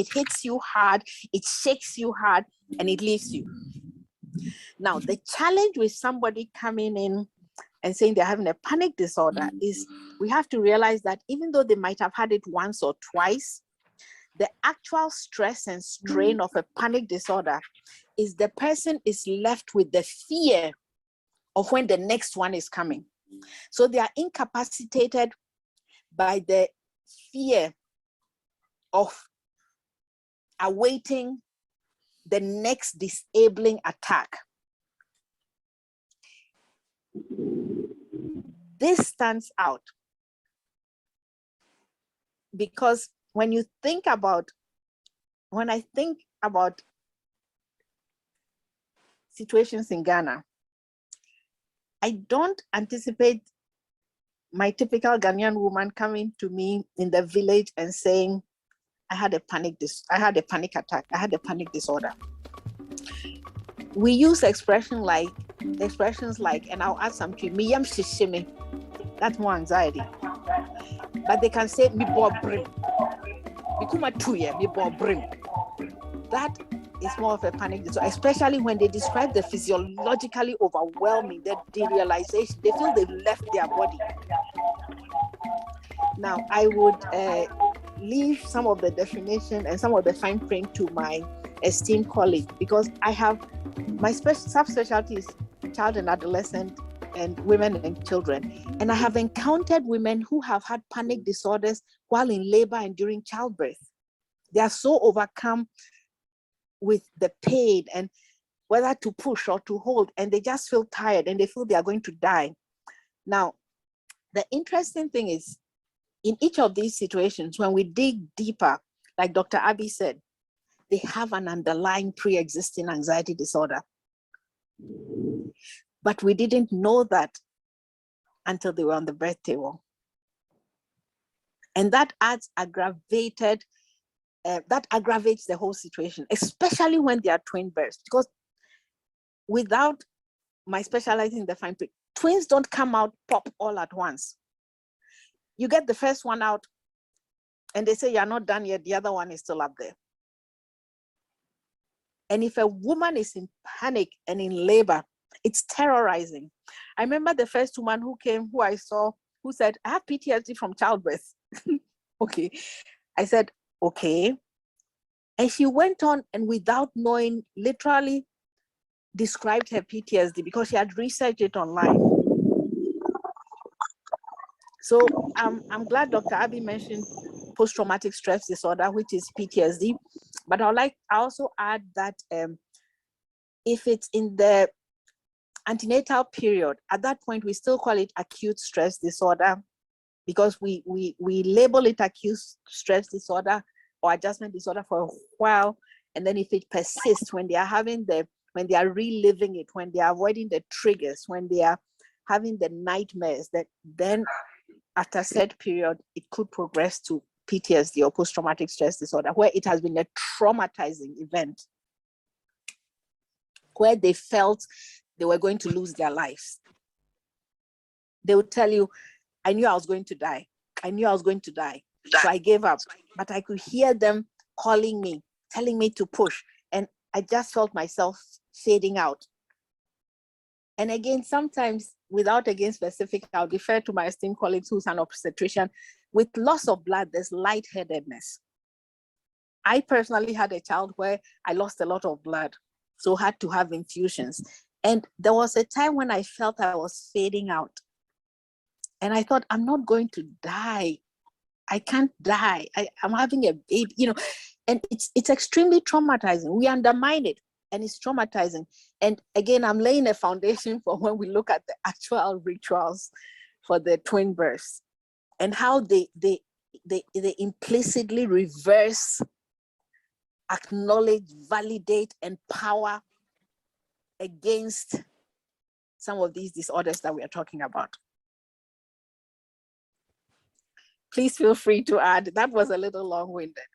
hard, it shakes you hard, and it leaves you. Now, the challenge with somebody coming in and saying they're having a panic disorder is we have to realize that even though they might have had it once or twice, the actual stress and strain of a panic disorder is the person is left with the fear of when the next one is coming. So they are incapacitated by the fear of awaiting the next disabling attack. This stands out because when I think about situations in Ghana, I don't anticipate my typical Ghanaian woman coming to me in the village and saying, I had a panic attack, I had a panic disorder. We use expressions like, and I'll add something, miyam shishime. That's more anxiety. But they can say, mi bo brim. Bikuma tuye, mi bo brim. That is more of a panic disorder, especially when they describe the physiologically overwhelming, the derealization, they feel they've left their body. Now, I would leave some of the definition and some of the fine print to my esteemed colleague, because I have my subspecialty is child and adolescent and women and children. And I have encountered women who have had panic disorders while in labor and during childbirth. They are so overcome with the pain and whether to push or to hold, and they just feel tired and they feel they are going to die. Now, the interesting thing is, in each of these situations, when we dig deeper, like Dr. Abby said, they have an underlying pre-existing anxiety disorder. But we didn't know that until they were on the birth table. And that aggravates the whole situation, especially when they are twin births, because without my specializing in the fine print, twins don't come out pop all at once. You get the first one out and they say you're not done yet, the other one is still up there. And if a woman is in panic and in labor, it's terrorizing. I remember the first woman who came, who I saw, who said, I have PTSD from childbirth. Okay. I said, okay. And she went on and without knowing, literally described her PTSD because she had researched it online. So I'm glad Dr. Abby mentioned post-traumatic stress disorder, which is PTSD. But I also add that if it's in the antenatal period, at that point, we still call it acute stress disorder because we label it acute stress disorder or adjustment disorder for a while. And then if it persists, when they are reliving it, when they are avoiding the triggers, when they are having the nightmares, that then after a set period, it could progress to PTSD or post-traumatic stress disorder, where it has been a traumatizing event, where they felt they were going to lose their lives. They would tell you, I knew I was going to die. I knew I was going to die. So I gave up. But I could hear them calling me, telling me to push. And I just felt myself fading out. And again, sometimes without again specific, I'll defer to my esteemed colleagues who's an obstetrician. With loss of blood, there's lightheadedness. I personally had a child where I lost a lot of blood, so had to have infusions. And there was a time when I felt I was fading out. And I thought, I'm not going to die. I can't die. I'm having a baby, you know, and it's extremely traumatizing. We undermine it, and it's traumatizing. And again, I'm laying a foundation for when we look at the actual rituals for the twin births and how they implicitly reverse, acknowledge, validate, empower against some of these disorders that we are talking about. Please feel free to add. That was a little long-winded.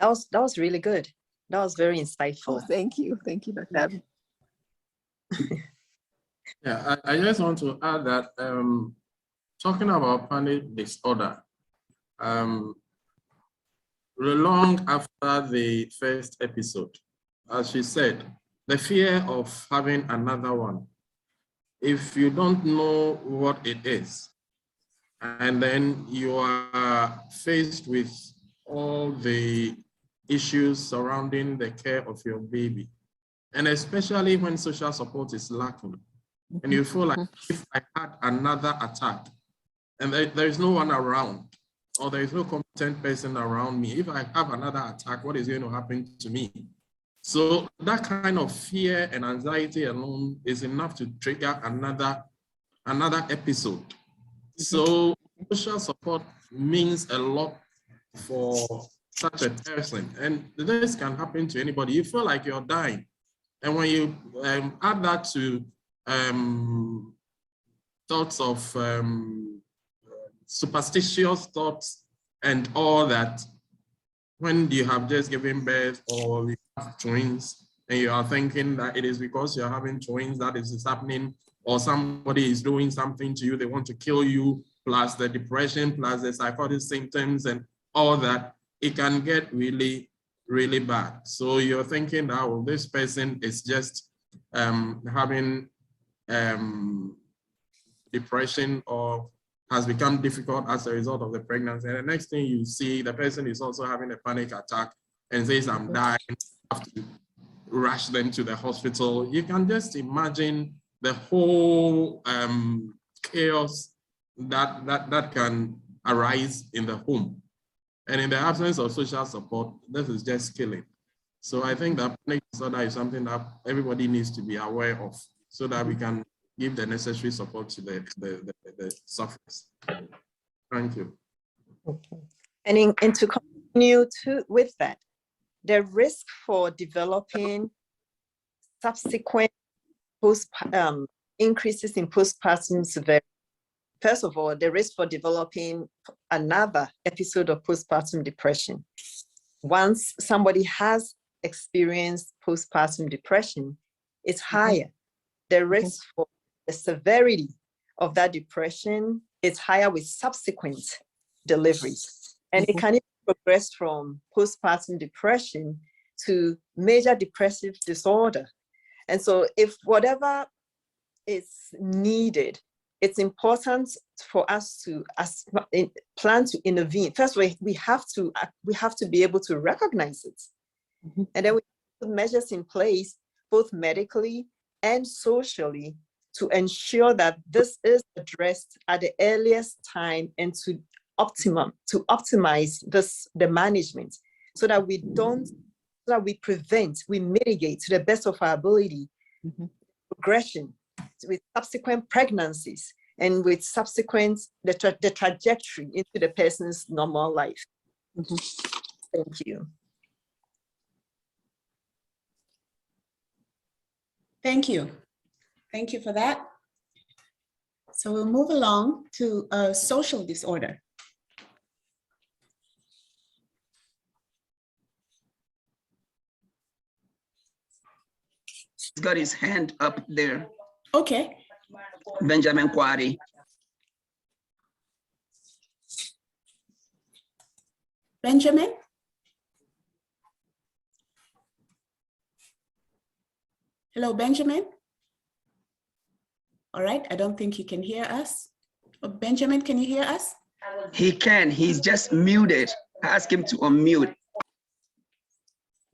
That was really good. That was very insightful. Oh, thank you. Thank you, Dr. Yeah, I just want to add that talking about panic disorder, long after the first episode, as she said, the fear of having another one. If you don't know what it is, and then you are faced with all the issues surrounding the care of your baby, and especially when social support is lacking, and you feel like if I had another attack, and there is no one around, or there is no competent person around me, if I have another attack, what is going to happen to me? So that kind of fear and anxiety alone is enough to trigger another episode. So social support means a lot for such a person, and this can happen to anybody. You feel like you're dying, and when you add that to thoughts of superstitious thoughts and all that, when you have just given birth or you have twins and you are thinking that it is because you're having twins that is happening, or somebody is doing something to you, they want to kill you, plus the depression, plus the psychotic symptoms and all that, it can get really, really bad. So you're thinking that, well, this person is just having depression or has become difficult as a result of the pregnancy. And the next thing you see, the person is also having a panic attack and says, I'm dying, have to rush them to the hospital. You can just imagine the whole chaos that can arise in the home. And in the absence of social support, this is just killing. So I think that panic disorder is something that everybody needs to be aware of so that we can give the necessary support to the sufferers. Thank you. Okay. And to continue with that, the risk for developing subsequent increases in postpartum severity. First of all, the risk for developing another episode of postpartum depression. Once somebody has experienced postpartum depression, it's higher. The risk for the severity of that depression is higher with subsequent deliveries. And it can even progress from postpartum depression to major depressive disorder. And so if whatever is needed, it's important for us to plan to intervene. First, we have to be able to recognize it. And then we put measures in place, both medically and socially, to ensure that this is addressed at the earliest time and to optimize the management so that we mitigate to the best of our ability progression with subsequent pregnancies and with subsequent the trajectory into the person's normal life. Thank you. Thank you. Thank you for that. So we'll move along to social disorder. He's got his hand up there. Okay. Benjamin Kwari. Benjamin? Hello, Benjamin? All right, I don't think you can hear us. Oh, Benjamin, can you hear us? He can, he's just muted. Ask him to unmute.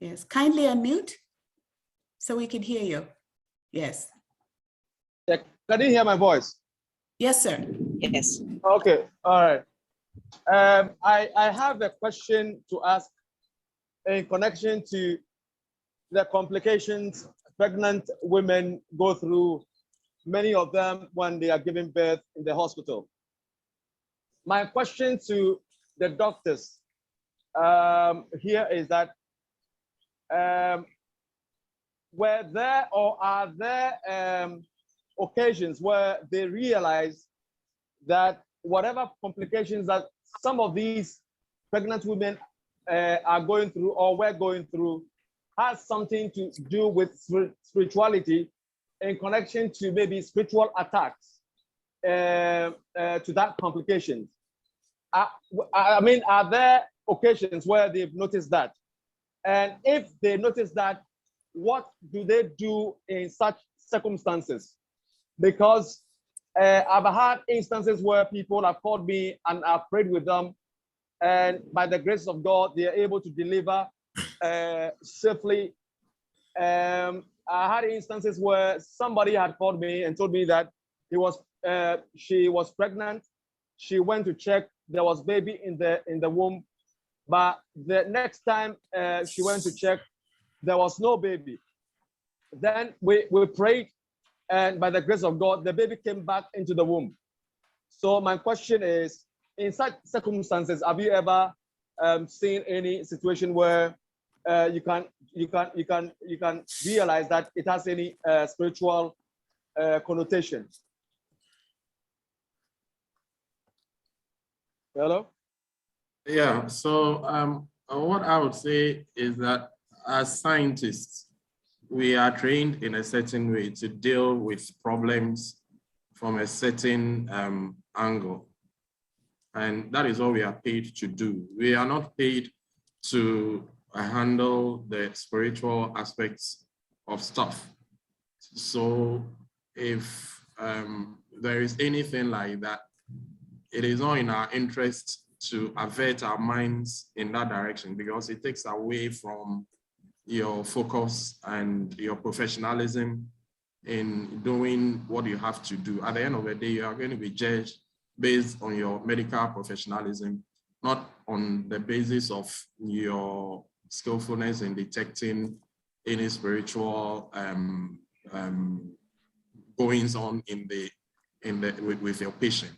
Yes, kindly unmute so we can hear you. Yes. Yeah, can you hear my voice? Yes, sir. Yes. Okay, all right. I have a question to ask in connection to the complications pregnant women go through, many of them when they are giving birth in the hospital. My question to the doctors here is that were there or are there occasions where they realize that whatever complications that some of these pregnant women are going through or were going through has something to do with spirituality in connection to maybe spiritual attacks to that complication? I mean, are there occasions where they've noticed that? And if they notice that, what do they do in such circumstances? Because I've had instances where people have called me and I've prayed with them, and by the grace of God, they are able to deliver safely. I had instances where somebody had called me and told me that she was pregnant. She went to check, there was baby in the womb, but the next time she went to check, there was no baby. Then we prayed, and by the grace of God, the baby came back into the womb. So my question is, in such circumstances, have you ever seen any situation where you can realize that it has any spiritual connotation? Hello? Yeah, so what I would say is that as scientists, we are trained in a certain way to deal with problems from a certain angle. And that is what we are paid to do. We are not paid to handle the spiritual aspects of stuff. So if there is anything like that, it is not in our interest to avert our minds in that direction, because it takes away from your focus and your professionalism in doing what you have to do. At the end of the day, you are going to be judged based on your medical professionalism, not on the basis of your skillfulness in detecting any spiritual goings on with your patient.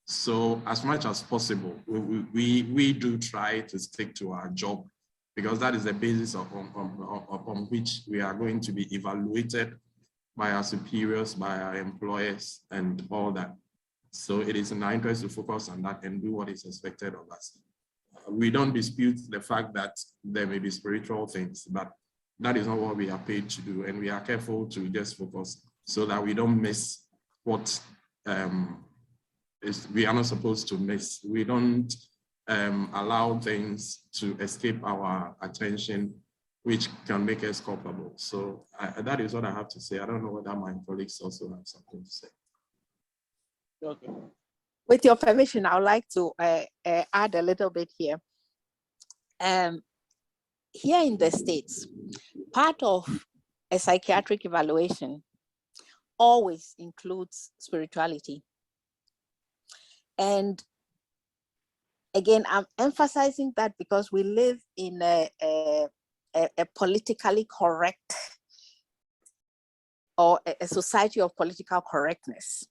So as much as possible, we do try to stick to our job, because that is the basis upon which we are going to be evaluated by our superiors, by our employers, and all that. So it is in our interest to focus on that and do what is expected of us. We don't dispute the fact that there may be spiritual things, but that is not what we are paid to do. And we are careful to just focus so that we don't miss what we are not supposed to miss. We don't allow things to escape our attention, which can make us culpable. So that is what I have to say. I don't know whether my colleagues also have something to say. Okay. With your permission, I would like to add a little bit here. Here in the States, part of a psychiatric evaluation always includes spirituality. And again, I'm emphasizing that because we live in a politically correct, or a society of political correctness.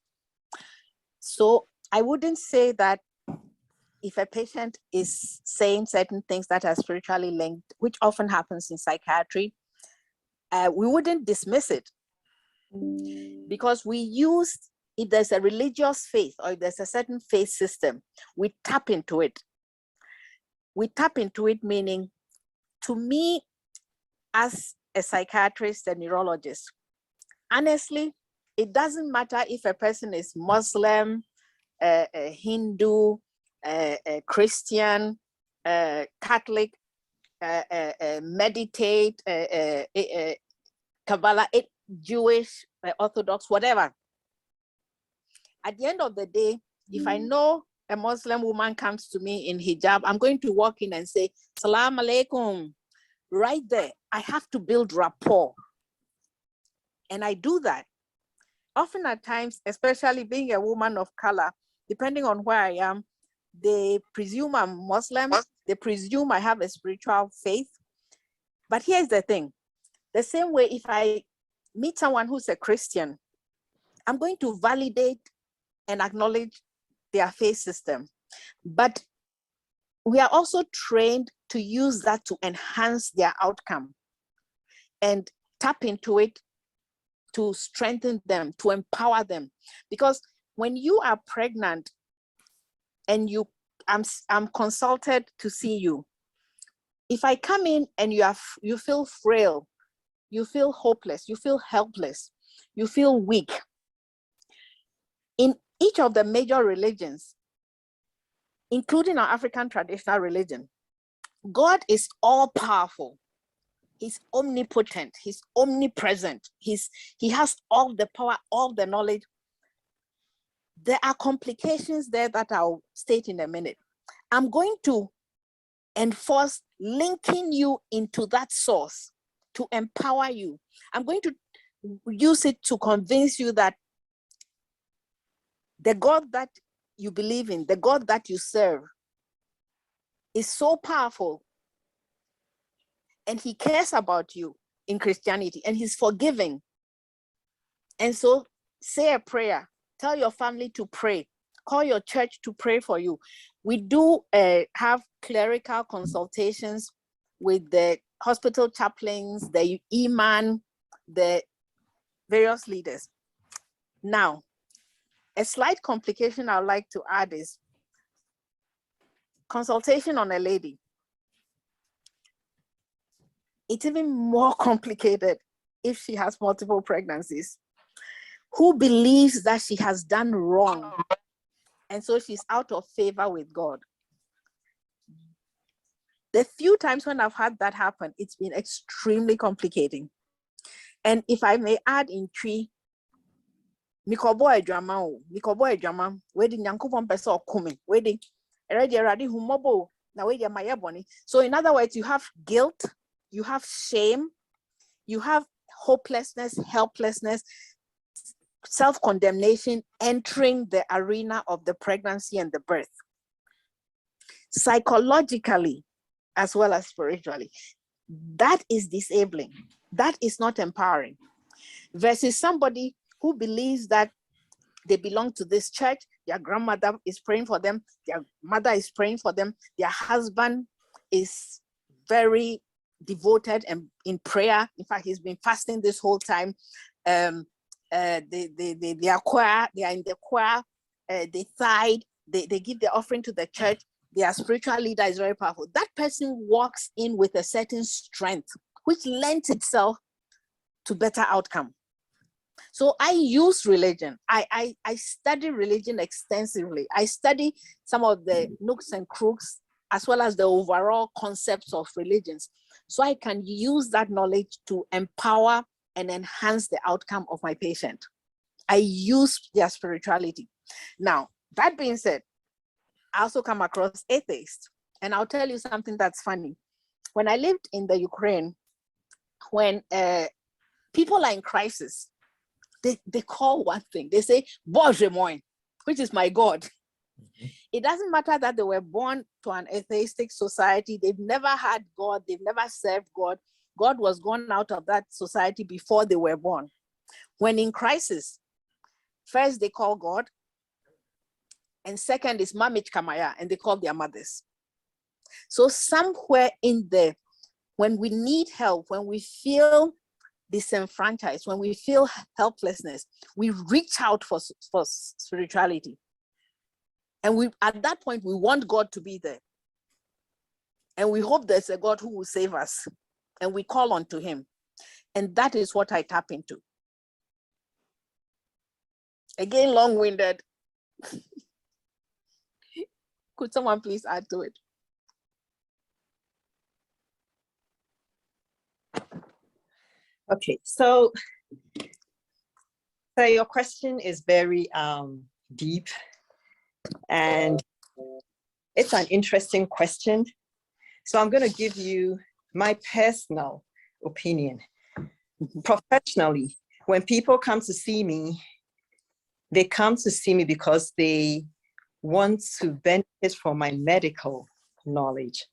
So I wouldn't say that if a patient is saying certain things that are spiritually linked, which often happens in psychiatry, we wouldn't dismiss it, because we use, if there's a religious faith or if there's a certain faith system, we tap into it. We tap into it, meaning, to me, as a psychiatrist and neurologist, honestly, it doesn't matter if a person is Muslim, Hindu, Christian, Catholic, meditate, Kabbalah, Jewish, Orthodox, whatever. At the end of the day, if I know a Muslim woman comes to me in hijab, I'm going to walk in and say, Salam alaikum. Right there, I have to build rapport. And I do that. Often at times, especially being a woman of color, depending on where I am, they presume I'm Muslim, they presume I have a spiritual faith. But here's the thing, the same way if I meet someone who's a Christian, I'm going to validate and acknowledge their faith system. But we are also trained to use that to enhance their outcome and tap into it to strengthen them, to empower them. Because when you are pregnant and I'm consulted to see you, if I come in and you feel frail, you feel hopeless, you feel helpless, you feel weak, in each of the major religions, including our African traditional religion, God is all powerful. He's omnipotent, he's omnipresent, he has all the power, all the knowledge. There are complications there that I'll state in a minute. I'm going to enforce linking you into that source to empower you. I'm going to use it to convince you that the God that you believe in, the God that you serve, is so powerful, and he cares about you in Christianity, and he's forgiving. And so say a prayer, tell your family to pray, call your church to pray for you. We do have clerical consultations with the hospital chaplains, the imam, the various leaders. Now, a slight complication I'd like to add is consultation on a lady. It's even more complicated if she has multiple pregnancies, who believes that she has done wrong, and so she's out of favor with God. The few times when I've had that happen, it's been extremely complicating. And if I may add in Twi, Mikobo drama, wedding Yankupon Peso Kumi, wedding already humobo, now wedding my ebony. So in other words, you have guilt, you have shame, you have hopelessness, helplessness, self-condemnation entering the arena of the pregnancy and the birth. Psychologically, as well as spiritually, that is disabling. That is not empowering. Versus somebody who believes that they belong to this church, their grandmother is praying for them, their mother is praying for them, their husband is very devoted and in prayer. In fact, he's been fasting this whole time. They are choir, they are in the choir, they tithe, they give the offering to the church. Their spiritual leader is very powerful. That person walks in with a certain strength, which lends itself to better outcome. So I use religion. I study religion extensively. I study some of the nooks and crooks, as well as the overall concepts of religions. So I can use that knowledge to empower and enhance the outcome of my patient. I use their spirituality. Now, that being said, I also come across atheists. And I'll tell you something that's funny. When I lived in the Ukraine, when people are in crisis, they call one thing. They say, Boże mój, which is my God. It doesn't matter that they were born to an atheistic society. They've never had God. They've never served God. God was gone out of that society before they were born. When in crisis, first they call God, and second is Mamich Kamaya, and they call their mothers. So somewhere in there, when we need help, when we feel disenfranchised, when we feel helplessness, we reach out for spirituality. And at that point, we want God to be there. And we hope there's a God who will save us. And we call on to him. And that is what I tap into. Again, long-winded. Could someone please add to it? Okay, so your question is very deep, and It's an interesting question. So I'm going to give you my personal opinion. Professionally, when people come to see me, they come to see me because they want to benefit from my medical knowledge.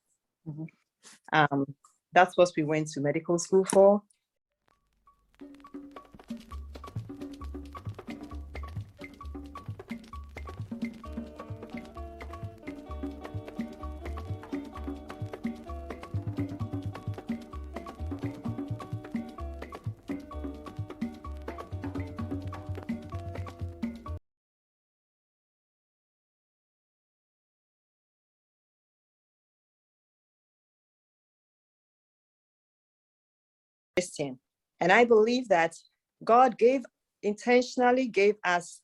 That's what we went to medical school for. Christian. And I believe that God intentionally gave us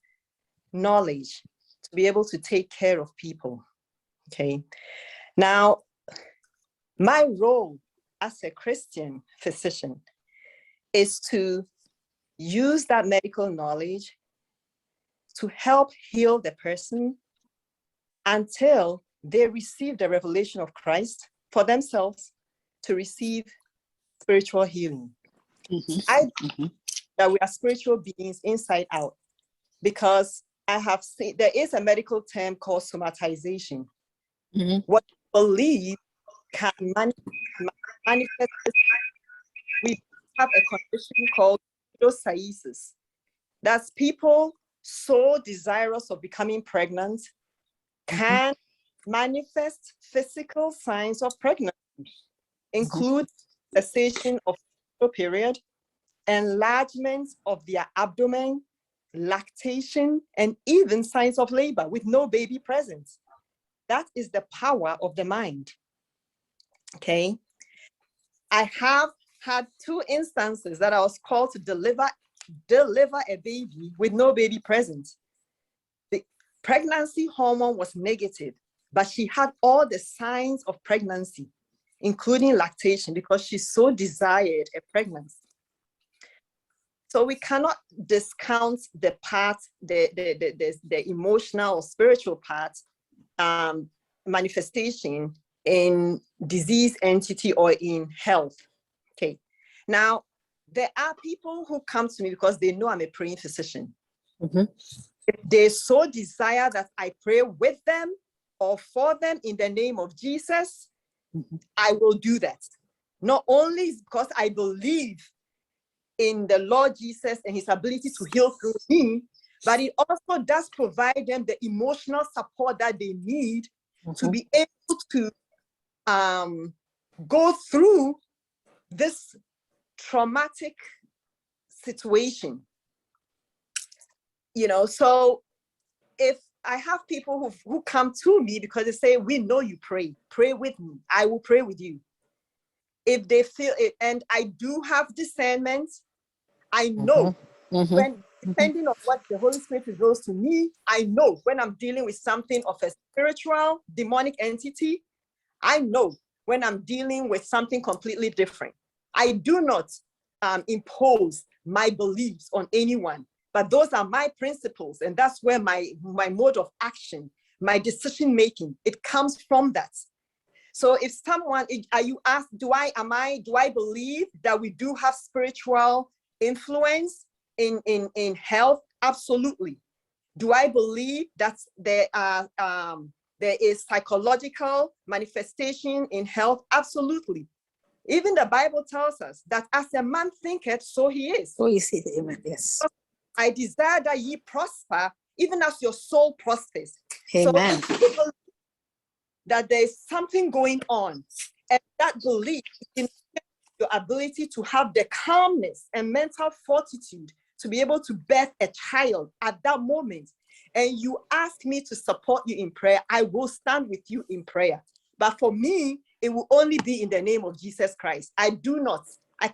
knowledge to be able to take care of people. Okay. Now, my role as a Christian physician is to use that medical knowledge to help heal the person until they receive the revelation of Christ for themselves to receive spiritual healing. I believe that we are spiritual beings inside out, because I have seen there is a medical term called somatization. What you believe can manifest. We have a condition called pseudocyesis. That's people so desirous of becoming pregnant can manifest physical signs of pregnancy, include cessation of period, enlargement of their abdomen, lactation, and even signs of labor with no baby present. That is the power of the mind. Okay. I have had 2 instances that I was called to deliver a baby with no baby present. The pregnancy hormone was negative, but she had all the signs of pregnancy, including lactation, because she so desired a pregnancy. So we cannot discount the part, the emotional or spiritual part, manifestation in disease entity or in health. Okay. Now, there are people who come to me because they know I'm a praying physician. If they so desire that I pray with them or for them in the name of Jesus, I will do that. Not only because I believe in the Lord Jesus and his ability to heal through me, but it also does provide them the emotional support that they need to be able to go through this traumatic situation. You know, so if I have people who come to me because they say, we know you pray with me, I will pray with you. If they feel it, and I do have discernment, I know when, depending on what the Holy Spirit reveals to me, I know when I'm dealing with something of a spiritual demonic entity, I know when I'm dealing with something completely different. I do not impose my beliefs on anyone, but those are my principles, and that's where my mode of action, my decision making, it comes from that. So if someone, are you asked, do I believe that we do have spiritual influence in health? Absolutely. Do I believe that there is psychological manifestation in health? Absolutely. Even the Bible tells us that as a man thinketh, so he is. So you see, amen. Yes. I desire that ye prosper, even as your soul prospers. Amen. So that there's something going on, and that belief in your ability to have the calmness and mental fortitude to be able to birth a child at that moment, and you ask me to support you in prayer, I will stand with you in prayer. But for me, it will only be in the name of Jesus Christ. I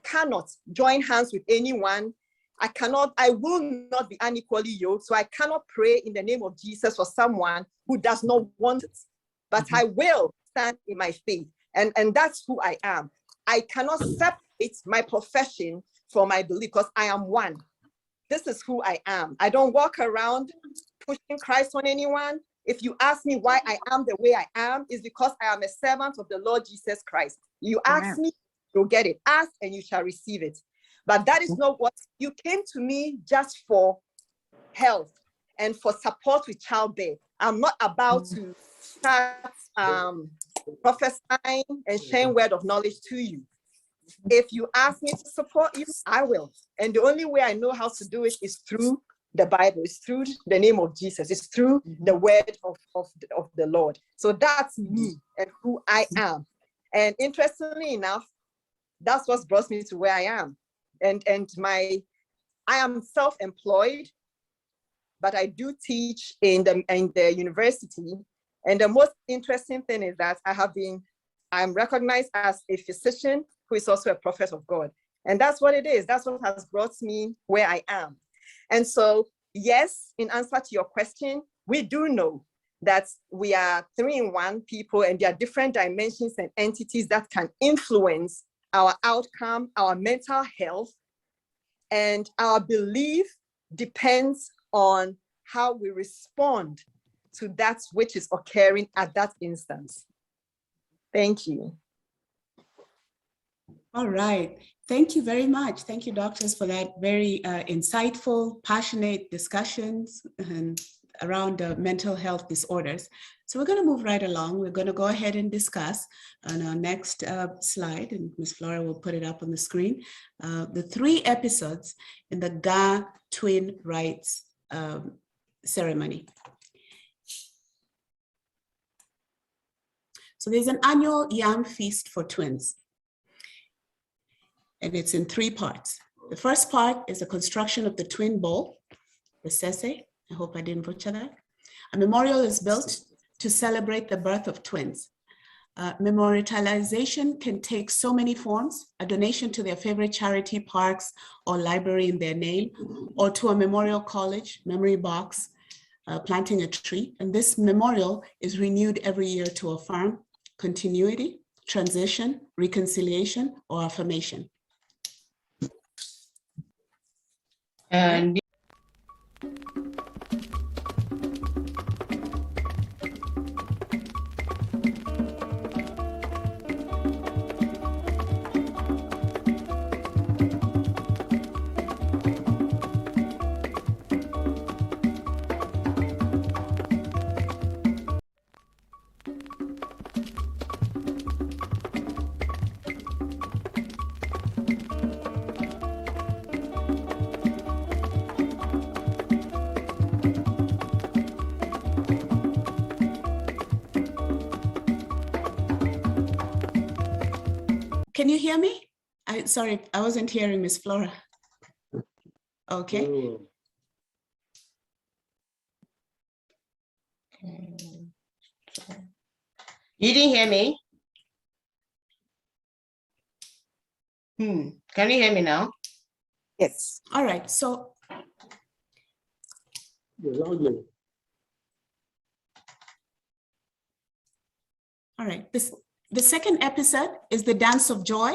cannot join hands with anyone. I will not be unequally yoked. So I cannot pray in the name of Jesus for someone who does not want it. But I will stand in my faith. And that's who I am. I cannot separate my profession from my belief because I am one. This is who I am. I don't walk around pushing Christ on anyone. If you ask me why I am the way I am, is because I am a servant of the Lord Jesus Christ. You ask me, you'll get it. Ask and you shall receive it. But that is not what you came to me just for health and for support with childbirth. I'm not about to start prophesying and sharing word of knowledge to you. If you ask me to support you, I will. And the only way I know how to do it is through the Bible, it's through the name of Jesus, it's through the word of the Lord. So that's me and who I am. And interestingly enough, that's what brought me to where I am. And I am self-employed, but I do teach in the university. And the most interesting thing is that I'm recognized as a physician who is also a prophet of God. And that's what it is. That's what has brought me where I am. And so, yes, in answer to your question, we do know that we are 3-in-1 people, and there are different dimensions and entities that can influence our outcome, our mental health, and our belief depends on how we respond to that which is occurring at that instance. Thank you. All right. Thank you very much. Thank you, doctors, for that very insightful, passionate discussions around mental health disorders. So we're going to move right along. We're going to go ahead and discuss on our next slide, and Ms. Flora will put it up on the screen, the 3 episodes in the Ga-twin-rites ceremony. So there's an annual yam feast for twins, and it's in 3 parts. The first part is the construction of the twin bowl, the sese. I hope I didn't butcher that. A memorial is built to celebrate the birth of twins. Memorialization can take so many forms: a donation to their favorite charity, parks, or library in their name, or to a memorial college, memory box, planting a tree. And this memorial is renewed every year to affirm continuity, transition, reconciliation, or affirmation. And Can you hear me? Sorry, I wasn't hearing Ms. Flora. Okay. you didn't hear me? Can you hear me now? Yes. All right, so. All right, the second episode is the Dance of Joy.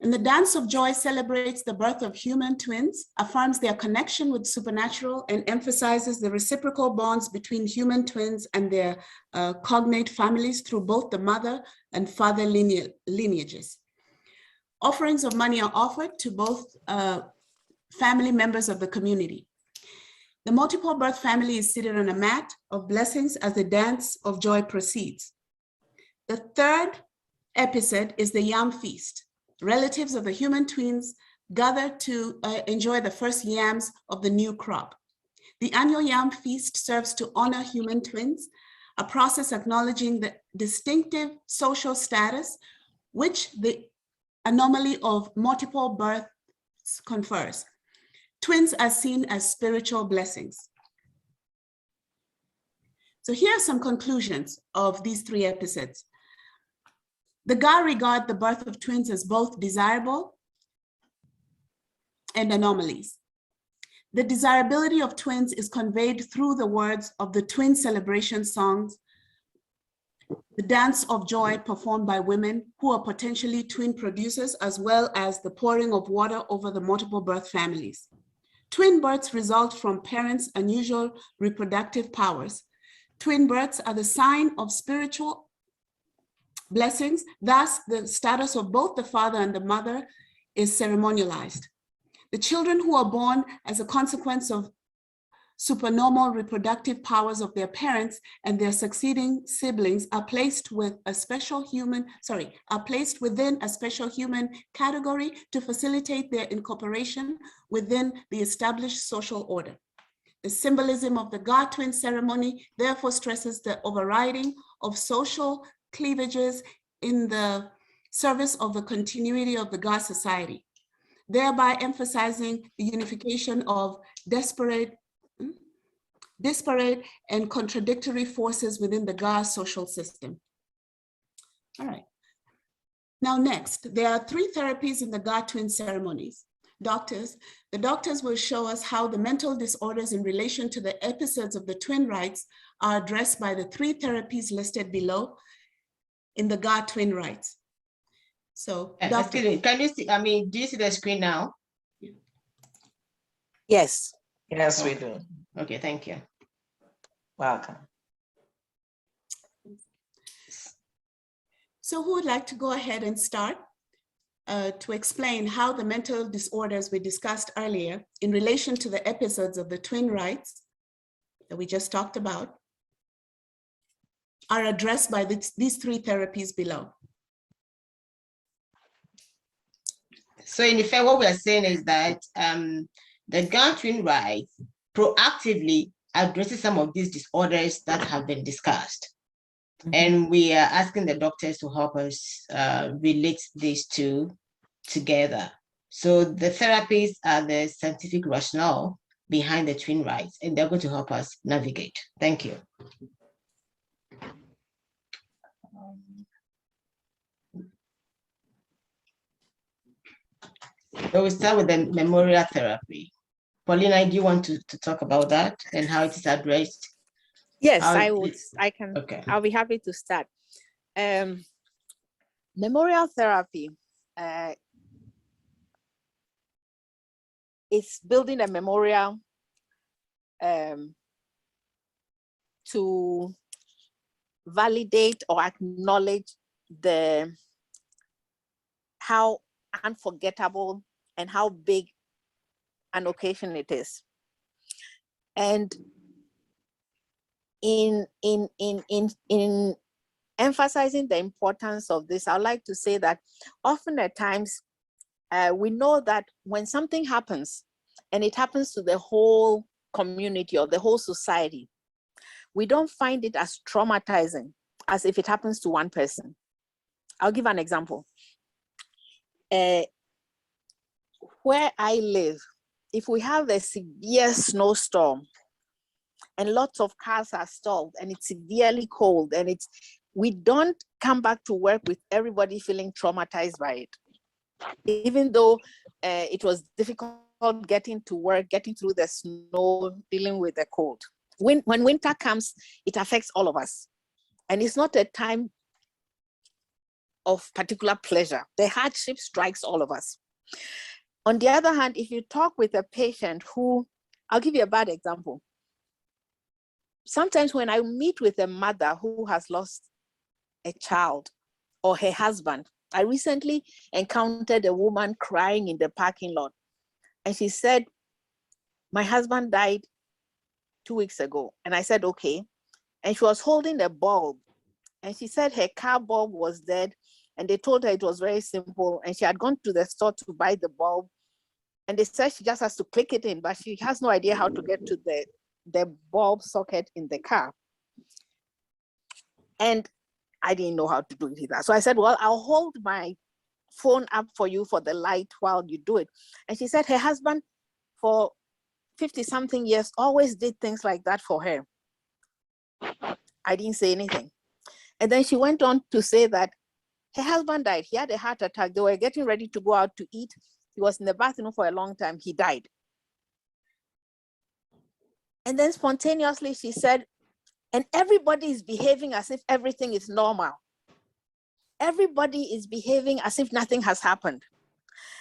And the Dance of Joy celebrates the birth of human twins, affirms their connection with supernatural, and emphasizes the reciprocal bonds between human twins and their cognate families through both the mother and father lineages. Offerings of money are offered to both family members of the community. The multiple birth family is seated on a mat of blessings as the Dance of Joy proceeds. The third episode is the Yam Feast. Relatives of the human twins gather to enjoy the first yams of the new crop. The annual Yam Feast serves to honor human twins, a process acknowledging the distinctive social status which the anomaly of multiple births confers. Twins are seen as spiritual blessings. So here are some conclusions of these 3 episodes. The Ga regard the birth of twins as both desirable and anomalies. The desirability of twins is conveyed through the words of the twin celebration songs, the Dance of Joy performed by women who are potentially twin producers, as well as the pouring of water over the multiple birth families. Twin births result from parents' unusual reproductive powers. Twin births are the sign of spiritual blessings. Thus, the status of both the father and the mother is ceremonialized. The children who are born as a consequence of supernormal reproductive powers of their parents and their succeeding siblings are placed within a special human category to facilitate their incorporation within the established social order. The symbolism of the Ga-twin ceremony therefore stresses the overriding of social cleavages in the service of the continuity of the Ga society, thereby emphasizing the unification of disparate and contradictory forces within the Ga social system. All right. Now next, there are 3 therapies in the Ga-twin ceremonies. The doctors will show us how the mental disorders in relation to the episodes of the twin-rites are addressed by the 3 therapies listed below in the Ga-twin-rites. So, Doctor, can you see, do you see the screen now? Yes. Yes, we do. Okay, thank you. Welcome. So who would like to go ahead and start to explain how the mental disorders we discussed earlier in relation to the episodes of the twin-rites that we just talked about are addressed by these 3 therapies below? So in effect, what we are saying is that the Ga-twin-rites proactively addresses some of these disorders that have been discussed. And we are asking the doctors to help us relate these 2 together. So the therapies are the scientific rationale behind the twin-rites, and they're going to help us navigate. Thank you. So we start with the memorial therapy. Paulina, do you want to talk about that and how it is addressed? Yes, I can. Okay. I'll be happy to start. Memorial therapy is building a memorial to validate or acknowledge how unforgettable and how big an occasion it is. And in emphasizing the importance of this, I'd like to say that often at times we know that when something happens and it happens to the whole community or the whole society, we don't find it as traumatizing as if it happens to one person. I'll give an example. Where I live, if we have a severe snowstorm and lots of cars are stalled and it's severely cold and we don't come back to work with everybody feeling traumatized by it. Even though it was difficult getting to work, getting through the snow, dealing with the cold. When winter comes, it affects all of us. And it's not a time of particular pleasure. The hardship strikes all of us. On the other hand, if you talk with a patient who, I'll give you a bad example. Sometimes when I meet with a mother who has lost a child or her husband, I recently encountered a woman crying in the parking lot. And she said, my husband died 2 weeks ago. And I said, okay. And she was holding a bulb. And she said her car bulb was dead. And they told her it was very simple. And she had gone to the store to buy the bulb. And they said she just has to click it in, but she has no idea how to get to the bulb socket in the car. And I didn't know how to do it either. So I said, well, I'll hold my phone up for you for the light while you do it. And she said her husband for 50-something years always did things like that for her. I didn't say anything. And then she went on to say that her husband died. He had a heart attack. They were getting ready to go out to eat. He was in the bathroom for a long time. He died. And then spontaneously she said, and everybody is behaving as if everything is normal. Everybody is behaving as if nothing has happened.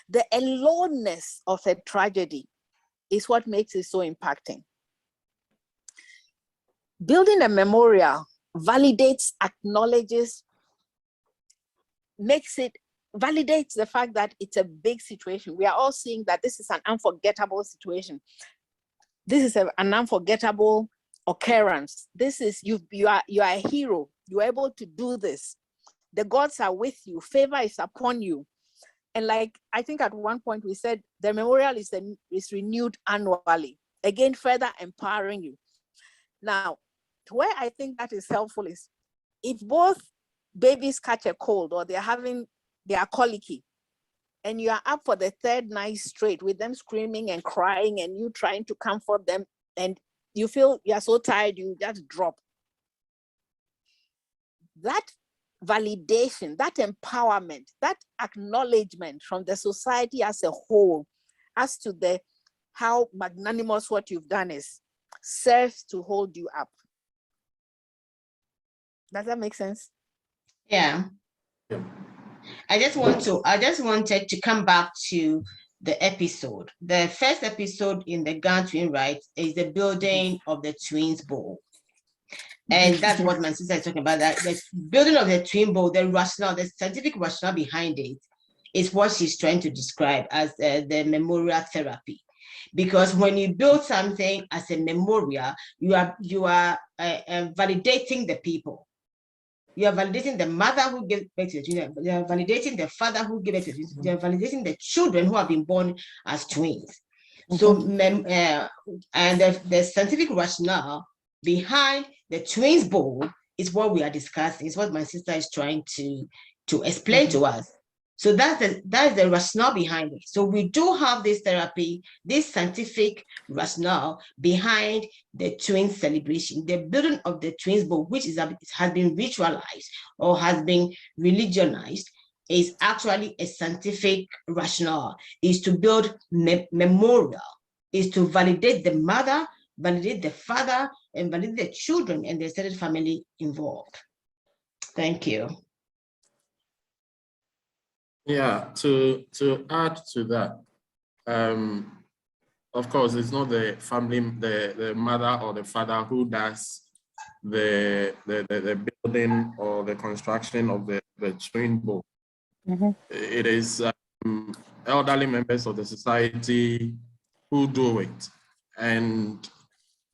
The aloneness of a tragedy is what makes it so impacting. Building a memorial validates, acknowledges, validates the fact that it's a big situation. We are all seeing that this is an unforgettable situation. This is an unforgettable occurrence. This is, you are a hero. You are able to do this. The gods are with you. Favor is upon you. And like, I think at one point we said, the memorial is renewed annually. Again, further empowering you. Now, where I think that is helpful is if both babies catch a cold or they are colicky, and you are up for the third night straight with them screaming and crying and you trying to comfort them, and you feel you are so tired, you just drop. That validation, that empowerment, that acknowledgement from the society as a whole as to how magnanimous what you've done is, serves to hold you up. Does that make sense? Yeah. I just wanted to come back to the episode. The first episode in the Ga-twin-rites is the building of the twins bowl. And that's what my sister is talking about, that the building of the twin bowl, the rationale, the scientific rationale behind it is what she's trying to describe as the memorial therapy. Because when you build something as a memorial, you are validating the people. You are validating the mother who gave birth to the twins. You are validating the father who gave birth to the twins. You are validating the children who have been born as twins. So, and the scientific rationale behind the twins bowl is what we are discussing. It's what my sister is trying to explain to us. So that's the rationale behind it. So we do have this therapy, this scientific rationale behind the twins celebration, the building of the twins bowl, which has been ritualized or has been religionized, is actually a scientific rationale, is to build memorial, is to validate the mother, validate the father, and validate the children and the extended family involved. Thank you. Yeah, to add to that, of course, it's not the family, the mother or the father who does the building or the construction of the twin bowl. It is elderly members of the society who do it, and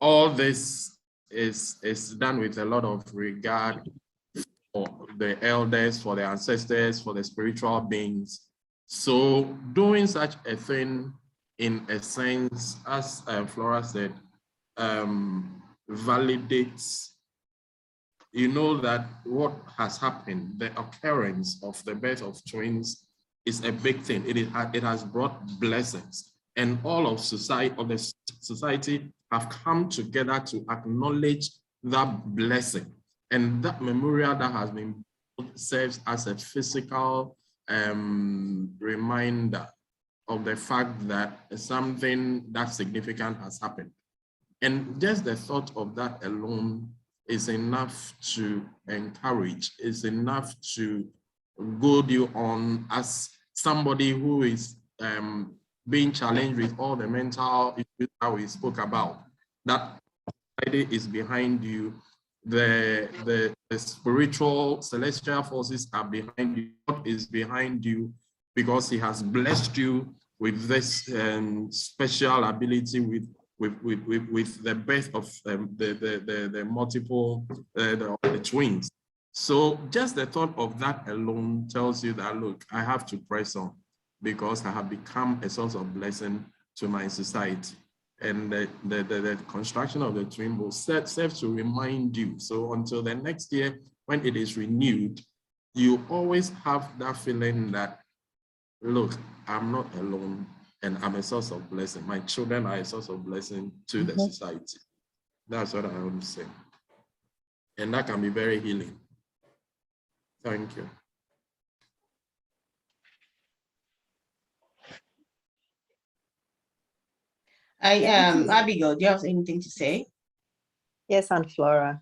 all this is done with a lot of regard for the elders, for the ancestors, for the spiritual beings. So doing such a thing, in a sense, as Flora said, validates, you know, that what has happened, the occurrence of the birth of twins is a big thing. It has brought blessings, and all of society have come together to acknowledge that blessing. And that memorial that has been built serves as a physical reminder of the fact that something that significant has happened. And just the thought of that alone is enough to encourage, is enough to goad you on as somebody who is being challenged with all the mental issues that we spoke about. That idea is behind you. The spiritual celestial forces are behind you. God is behind you because he has blessed you with this special ability with the birth of the multiple the twins. So just the thought of that alone tells you that, look, I have to press on because I have become a source of blessing to my society. And the construction of the twin bowl serves to remind you. So until the next year, when it is renewed, you always have that feeling that, look, I'm not alone and I'm a source of blessing. My children are a source of blessing to the society. That's what I want to say. And that can be very healing. Thank you. Abigail, do you have anything to say? Yes, Aunt Flora.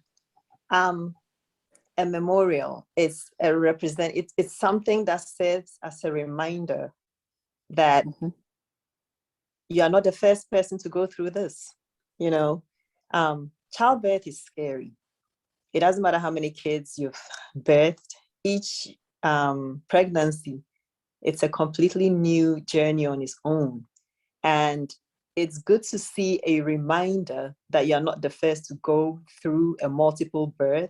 A memorial is it's something that serves as a reminder that you are not the first person to go through this. You know, childbirth is scary. It doesn't matter how many kids you've birthed. Each pregnancy, it's a completely new journey on its own. And it's good to see a reminder that you're not the first to go through a multiple birth,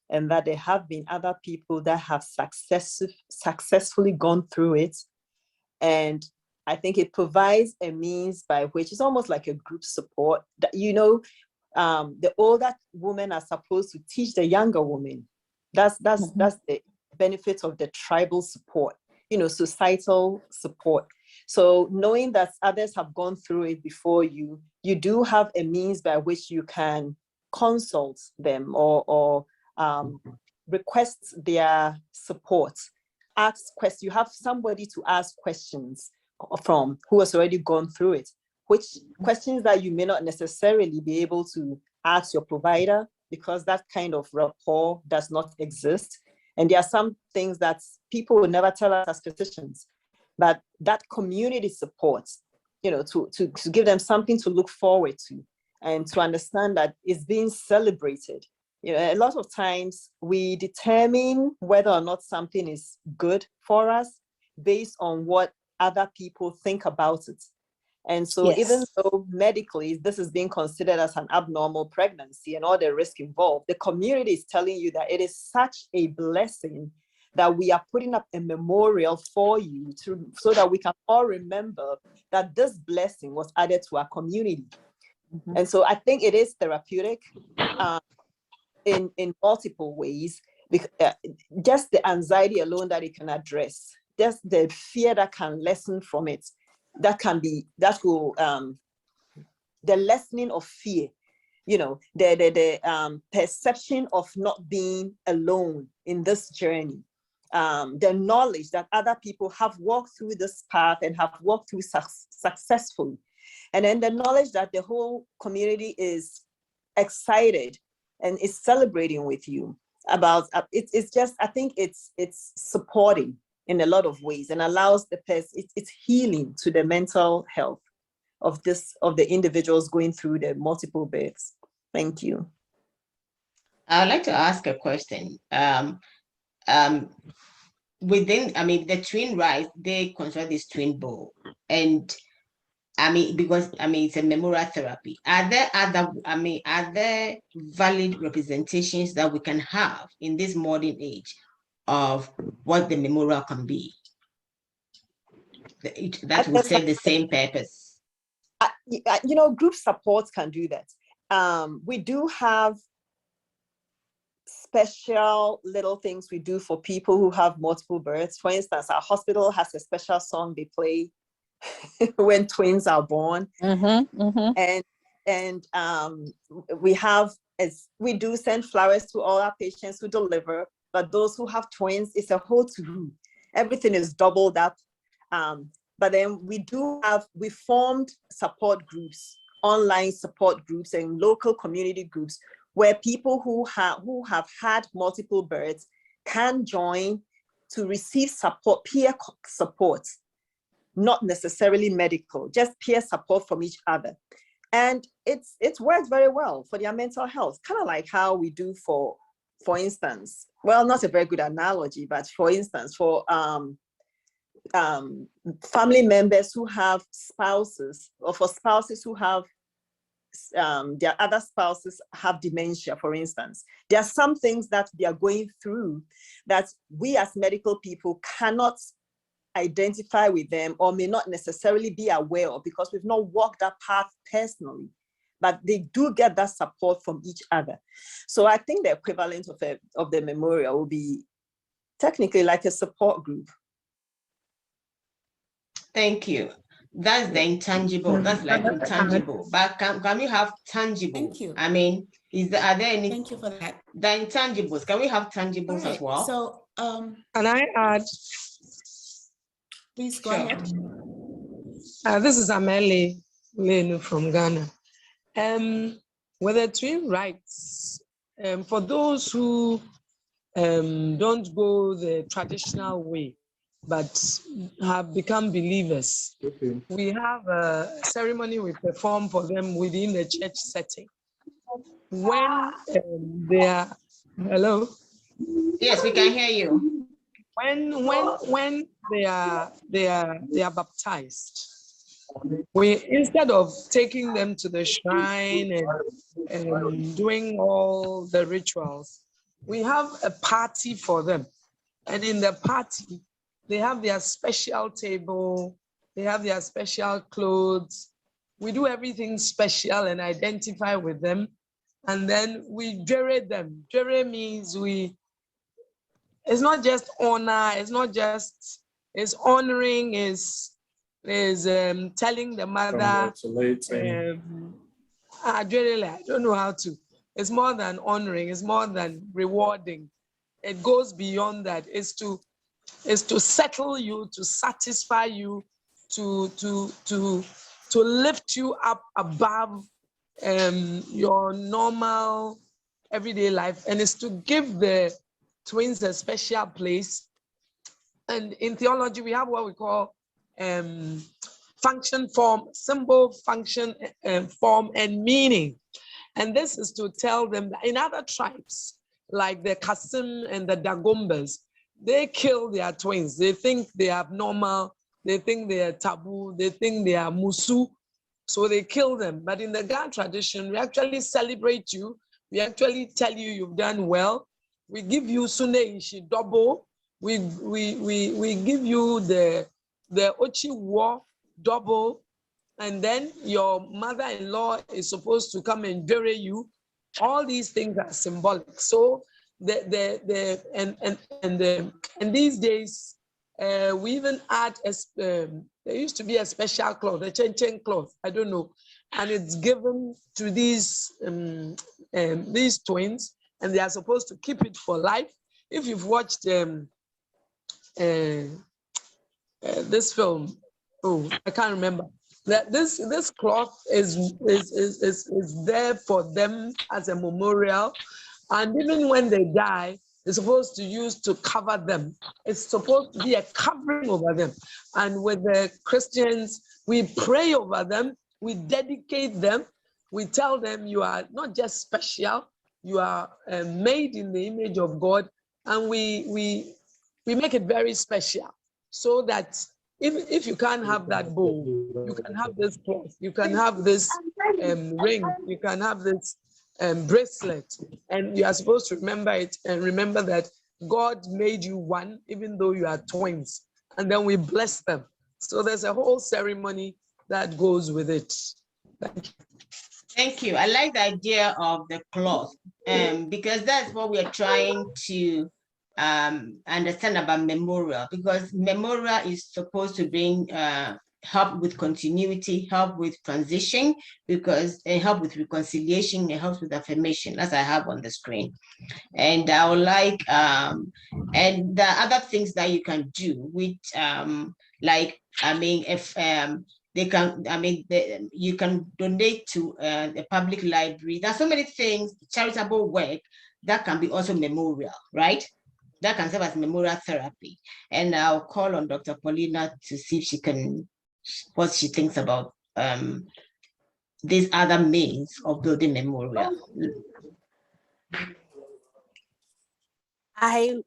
and that there have been other people that have successfully gone through it. And I think it provides a means by which it's almost like a group support that, you know, the older women are supposed to teach the younger women. That's the benefit of the tribal support, you know, societal support. So knowing that others have gone through it before you, you do have a means by which you can consult them or request their support. Ask questions. You have somebody to ask questions from who has already gone through it, which questions that you may not necessarily be able to ask your provider, because that kind of rapport does not exist. And there are some things that people will never tell us as physicians, but that community support, you know, to give them something to look forward to and to understand that it's being celebrated. You know, a lot of times we determine whether or not something is good for us based on what other people think about it. And so even though medically this is being considered as an abnormal pregnancy and all the risk involved, the community is telling you that it is such a blessing that we are putting up a memorial for you so that we can all remember that this blessing was added to our community. And so I think it is therapeutic in multiple ways, because just the anxiety alone that it can address, just the fear that can lessen from it, the lessening of fear, you know, the perception of not being alone in this journey, the knowledge that other people have walked through this path and have walked through successfully, and then the knowledge that the whole community is excited and is celebrating with you about it's just, I think it's supporting in a lot of ways and allows the person, it's healing to the mental health of the individuals going through the multiple births. Thank you. I'd like to ask a question. Within, the Twin-rites, they consider this twin bowl, and because it's a memorial therapy. Are there valid representations that we can have in this modern age of what the memorial can be that will serve the same purpose? You know, group supports can do that. We do have special little things we do for people who have multiple births. For instance, our hospital has a special song they play when twins are born. And we do send flowers to all our patients who deliver, but those who have twins, it's a whole to-do. Everything is doubled up. But then we formed support groups, online support groups and local community groups where people who have had multiple births can join to receive support, peer support, not necessarily medical, just peer support from each other. And it's worked very well for their mental health, kind of like how we do for instance, well, not a very good analogy, but for instance, for family members who have spouses, or for spouses who have their other spouses have dementia, for instance. There are some things that they are going through that we as medical people cannot identify with them or may not necessarily be aware of because we've not walked that path personally, but they do get that support from each other. So I think the equivalent of the memorial will be technically like a support group. Thank you. That's the intangible. That's like intangible. But can we have tangible? Thank you. Are there any? Thank you for that. The intangibles. Can we have tangibles as well? So can I add? Please go ahead. This is Medley from Ghana. With the Twin-rites, for those who don't go the traditional way, but have become believers. Okay. We have a ceremony we perform for them within the church setting. When they are, hello? Yes, we can hear you. When they are baptized, we, instead of taking them to the shrine and doing all the rituals, we have a party for them. And in the party, they have their special table, they have their special clothes. We do everything special and identify with them. And then we jere them. Jere means it's not just honor, it's not just, it's honoring, is telling the mother, I don't know how to. It's more than honoring, it's more than rewarding. It goes beyond that. It's to settle you, to satisfy you, to lift you up above your normal everyday life. And it's to give the twins a special place. And in theology, we have what we call function, form, symbol, function, form, and meaning. And this is to tell them that in other tribes, like the Kasim and the Dagombas, they kill their twins. They think they are abnormal, they think they are taboo, they think they are musu, so they kill them. But in the Ga tradition, we actually celebrate you. We actually tell you you've done well. We give you sune ishi double. We give you the ochi wo double, and then your mother-in-law is supposed to come and bury you. All these things are symbolic. So and these days we even add there used to be a special cloth, a chen cloth, I don't know, and it's given to these twins, and they are supposed to keep it for life. If you've watched this film, oh, I can't remember. That this cloth is there for them as a memorial, and even when they die, it's supposed to use to cover them. It's supposed to be a covering over them. And with the Christians, we pray over them, we dedicate them, we tell them you are not just special, you are made in the image of God, and we make it very special, so that if you can't have that bowl, you can have this cloth, you can have this ring, you can have this bracelet, and you are supposed to remember it and remember that God made you one, even though you are twins, and then we bless them. So there's a whole ceremony that goes with it. Thank you. Thank you. I like the idea of the cloth, because that's what we are trying to understand about memorial, because memorial is supposed to bring help with continuity, help with transition, because it helps with reconciliation, it helps with affirmation, as I have on the screen. And I would like, and the other things that you can do, which like, I mean, if they can, I mean, you can donate to the public library. There's so many things, charitable work that can be also memorial, right? That can serve as memorial therapy. And I'll call on Dr. Paulina to see if she can, what she thinks about these other means of building memorial. I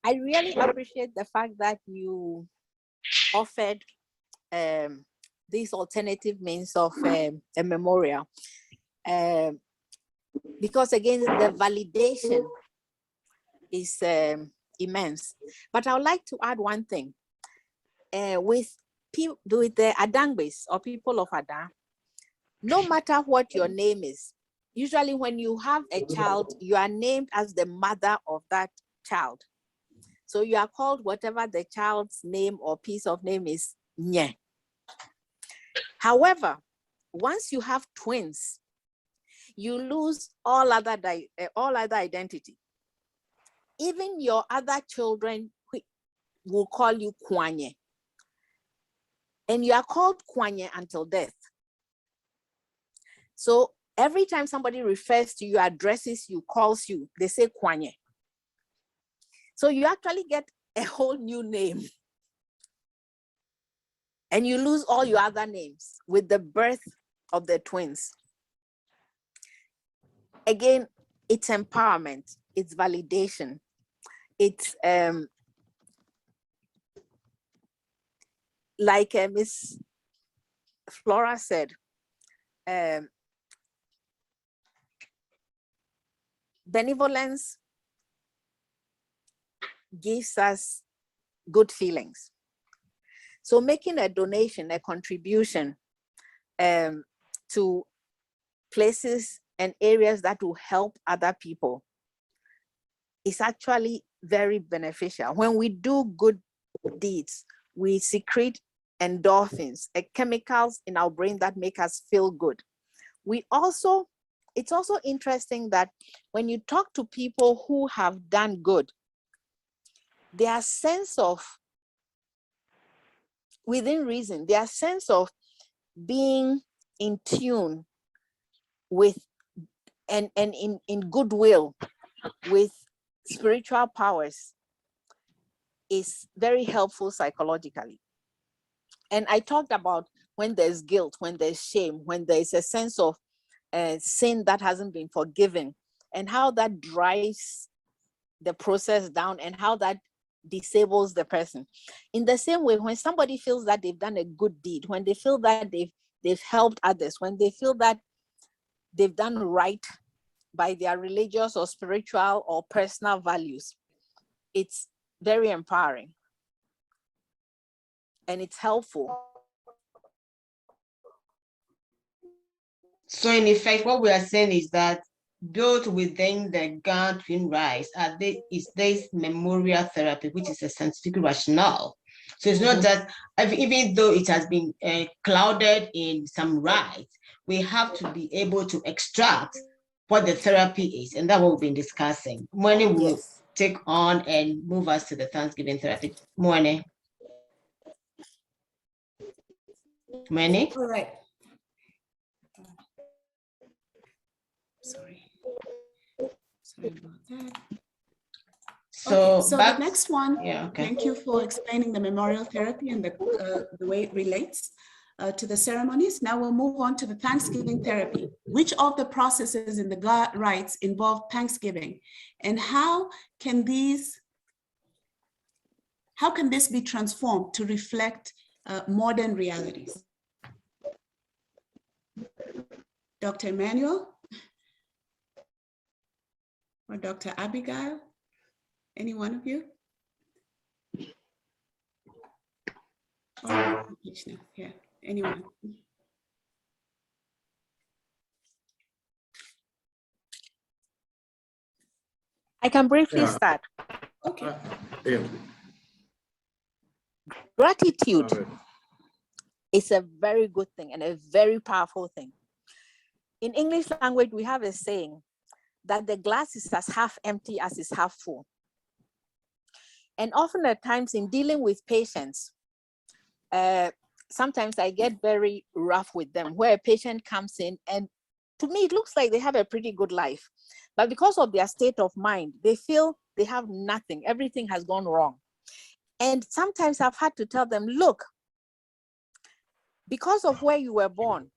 really appreciate the fact that you offered these alternative means of a memorial, because again, the validation is immense. But I would like to add one thing. With the Adangbes or people of Adan, no matter what your name is, usually when you have a child, you are named as the mother of that child. So you are called whatever the child's name or piece of name is, Nye. However, once you have twins, you lose all other identity. Even your other children will call you Kwanye. And you are called Kwanye until death. So every time somebody refers to you, addresses you, calls you, they say Kwanye. So you actually get a whole new name. And you lose all your other names with the birth of the twins. Again, it's empowerment, it's validation, it's like Miss Flora said, benevolence gives us good feelings. So making a donation, a contribution to places and areas that will help other people is actually very beneficial. When we do good deeds, we secrete endorphins, chemicals in our brain that make us feel good. It's also interesting that when you talk to people who have done good, their sense of, within reason, their sense of being in tune with and in goodwill with spiritual powers is very helpful psychologically. And I talked about when there's guilt, when there's shame, when there's a sense of sin that hasn't been forgiven, and how that drives the process down and how that disables the person. In the same way, when somebody feels that they've done a good deed, when they feel that they've helped others, when they feel that they've done right by their religious or spiritual or personal values, it's very empowering and it's helpful. So in effect, what we are saying is that built within the Ga-twin-rites is this memorial therapy, which is a scientific rationale. So it's not that, even though it has been clouded in some rites, we have to be able to extract what the therapy is, and that's what we've been discussing. Morning will take on and move us to the Thanksgiving therapy. Morning. Morning. All right. Sorry about that. So the next one, thank you for explaining the memorial therapy and the way it relates to the ceremonies. Now we'll move on to the Thanksgiving therapy. Which of the processes in the Ga-rites involve Thanksgiving, and how can this be transformed to reflect modern realities? Dr. Emmanuel or Dr. Abigail? Any one of you? Oh, yeah, anyone. I can briefly start. Okay. Gratitude is a very good thing and a very powerful thing. In English language, we have a saying that the glass is as half empty as it's half full. And often at times in dealing with patients, sometimes I get very rough with them, where a patient comes in and to me, it looks like they have a pretty good life. But because of their state of mind, they feel they have nothing. Everything has gone wrong. And sometimes I've had to tell them, look, because of where you were born,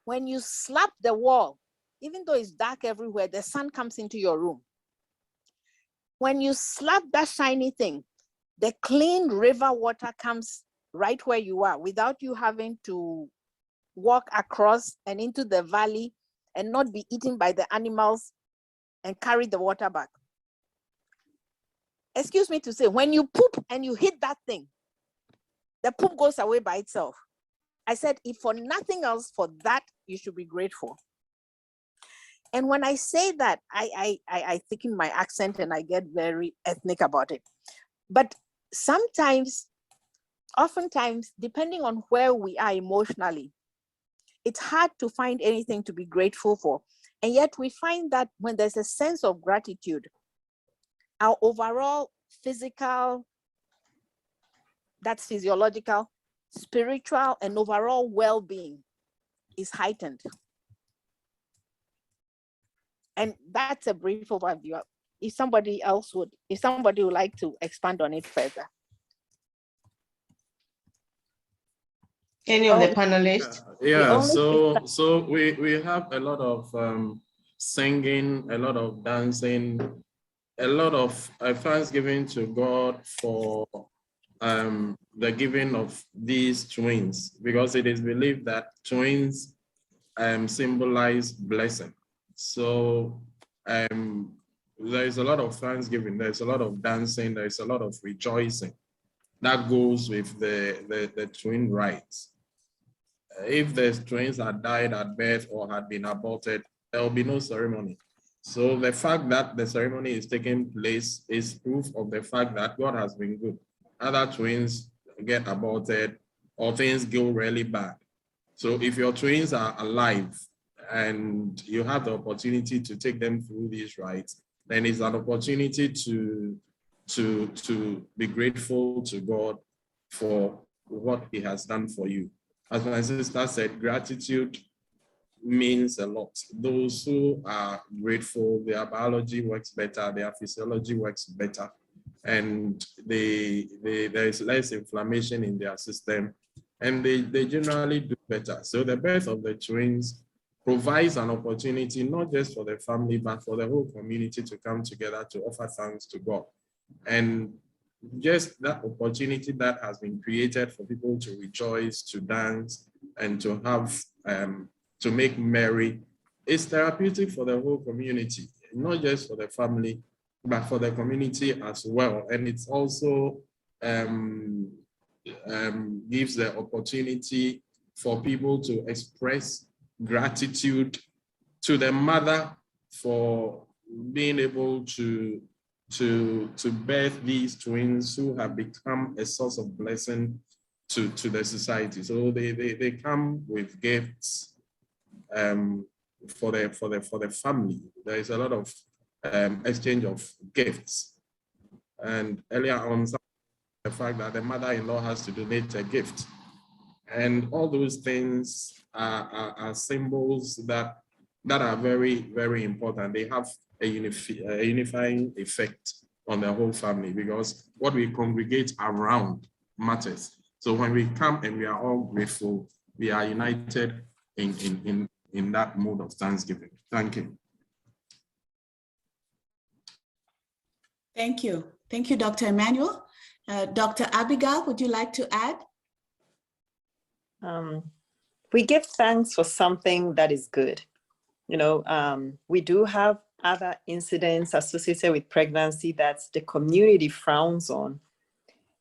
when you slap the wall, even though it's dark everywhere, the sun comes into your room. When you slap that shiny thing, the clean river water comes right where you are without you having to walk across and into the valley and not be eaten by the animals and carry the water back. Excuse me to say, when you poop and you hit that thing, the poop goes away by itself. I said, if for nothing else, for that, you should be grateful. And when I say that, I thicken my accent and I get very ethnic about it. But sometimes, oftentimes, depending on where we are emotionally, it's hard to find anything to be grateful for. And yet we find that when there's a sense of gratitude, our overall physical, that's physiological, spiritual, and overall well-being is heightened. And that's a brief overview. if somebody would like to expand on it further. Any of the panelists? Yeah, so we have a lot of singing, a lot of dancing, a lot of thanksgiving to God for the giving of these twins, because it is believed that twins symbolize blessing. So there is a lot of thanksgiving, there's a lot of dancing, there's a lot of rejoicing that goes with the twin rites. If the twins had died at birth or had been aborted, there will be no ceremony. So the fact that the ceremony is taking place is proof of the fact that God has been good. Other twins get aborted or things go really bad. So if your twins are alive and you have the opportunity to take them through these rites, then it's an opportunity to be grateful to God for what he has done for you. As my sister said, gratitude means a lot. Those who are grateful, their biology works better, their physiology works better, and there is less inflammation in their system, and they generally do better. So the birth of the twins provides an opportunity, not just for the family, but for the whole community to come together to offer thanks to God. And just that opportunity that has been created for people to rejoice, to dance, and to have, to make merry, is therapeutic for the whole community, not just for the family, but for the community as well. And it's also gives the opportunity for people to express gratitude to the mother for being able to birth these twins who have become a source of blessing to the society. So they come with gifts for the family. There is a lot of exchange of gifts. And earlier on, the fact that the mother-in-law has to donate a gift. And all those things are symbols that are very, very important. They have a unifying effect on the whole family, because what we congregate around matters. So when we come and we are all grateful, we are united in that mode of thanksgiving. Thank you. Thank you. Thank you, Dr. Emmanuel. Dr. Abigail, would you like to add? We give thanks for something that is good. You know, we do have other incidents associated with pregnancy that the community frowns on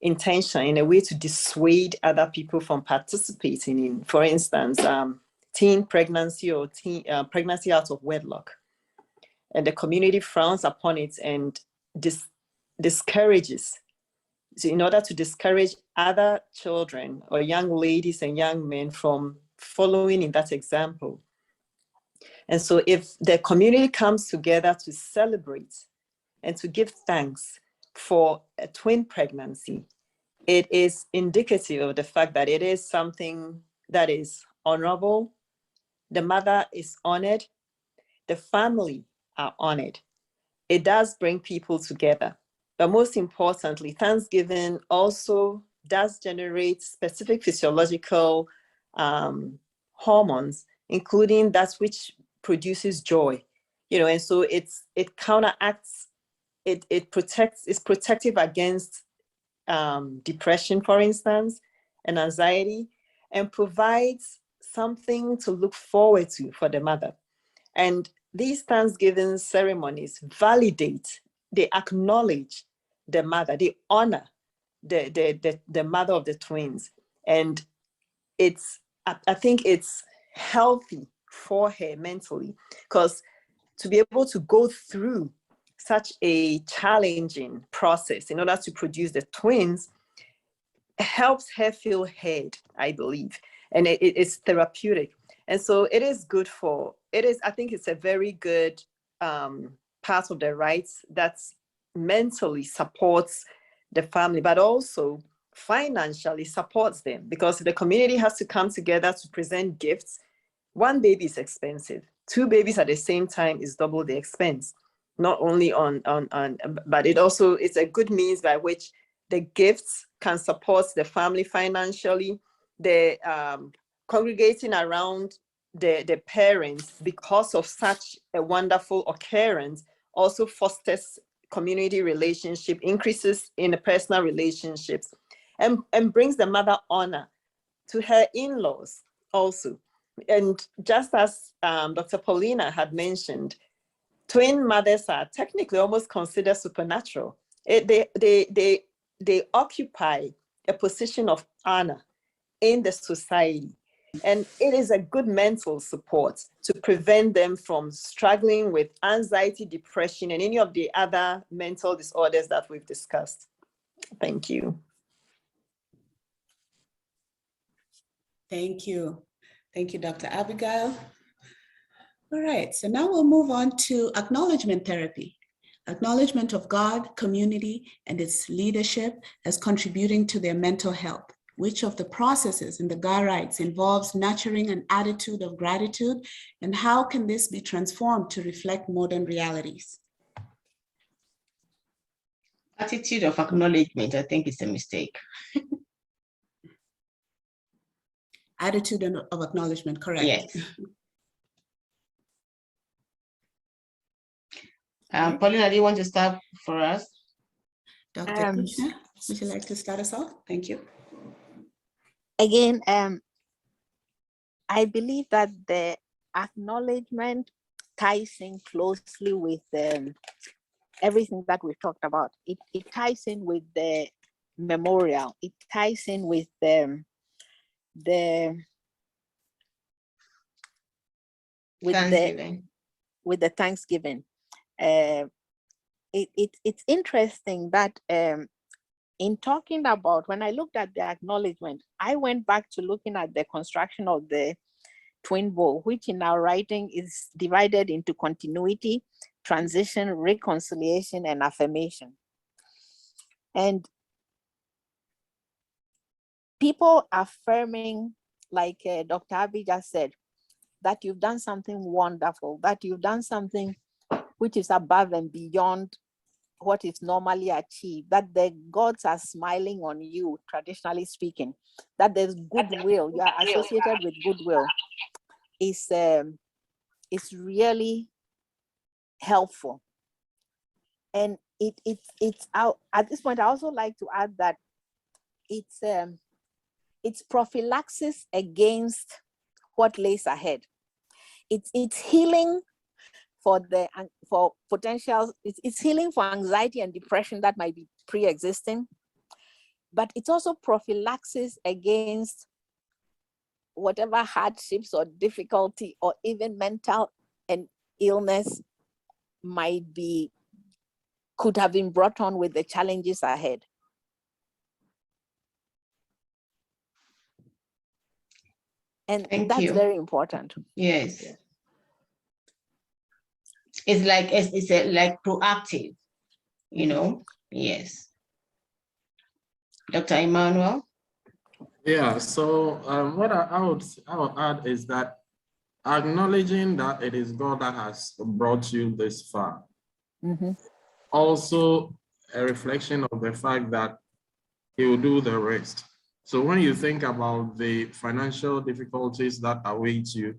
intentionally in a way to dissuade other people from participating in, for instance, teen pregnancy or pregnancy out of wedlock. And the community frowns upon it and discourages. So in order to discourage other children or young ladies and young men from following in that example. And so if the community comes together to celebrate and to give thanks for a twin pregnancy, it is indicative of the fact that it is something that is honorable. The mother is honored. The family are honored. It does bring people together. But most importantly, Thanksgiving also does generate specific physiological hormones, including that which produces joy, you know, and so it counteracts, it's protective against depression, for instance, and anxiety, and provides something to look forward to for the mother. And these Thanksgiving ceremonies validate, they acknowledge the mother, they honor the mother of the twins. And I think it's healthy for her mentally, because to be able to go through such a challenging process in order to produce the twins helps her feel heard, I believe, and it's therapeutic. And so it is good I think it's a very good part of the rites that mentally supports the family, but also financially supports them, because the community has to come together to present gifts. One baby is expensive. 2 babies at the same time is double the expense. not only but it's a good means by which the gifts can support the family financially, the congregating around the parents because of such a wonderful occurrence also fosters community relationship, increases in the personal relationships, and brings the mother honor to her in-laws also. And just as Dr. Paulina had mentioned, twin mothers are technically almost considered supernatural. They occupy a position of honor in the society. And it is a good mental support to prevent them from struggling with anxiety, depression, and any of the other mental disorders that we've discussed. Thank you. Thank you. Thank you, Dr. Abigail. All right, so now we'll move on to acknowledgement therapy. Acknowledgement of God, community, and its leadership as contributing to their mental health. Which of the processes in the Ga-rites involves nurturing an attitude of gratitude, and how can this be transformed to reflect modern realities? Attitude of acknowledgement, I think it's a mistake. Attitude of acknowledgement, correct. Yes. Paulina, do you want to start for us? Dr. Krishna, would you like to start us off? Thank you. Again, I believe that the acknowledgement ties in closely with everything that we've talked about. It ties in with the memorial. It ties in with the Thanksgiving. It's interesting that in talking about, when I looked at the acknowledgement, I went back to looking at the construction of the twin bow, which in our writing is divided into continuity, transition, reconciliation, and affirmation. And people affirming, like Dr. Abby just said, that you've done something wonderful, that you've done something which is above and beyond what is normally achieved, that the gods are smiling on you, traditionally speaking, that there's goodwill, you are associated with goodwill, is really helpful. And it's out at this point. I also like to add that it's prophylaxis against what lays ahead. It's healing for potential, it's healing for anxiety and depression that might be pre-existing, but it's also prophylaxis against whatever hardships or difficulty or even mental and illness could have been brought on with the challenges ahead. And that's very important. Yes. It's like proactive, you know? Yes. Dr. Emmanuel? Yeah, so what I would add is that acknowledging that it is God that has brought you this far. Also a reflection of the fact that He will do the rest. So when you think about the financial difficulties that await you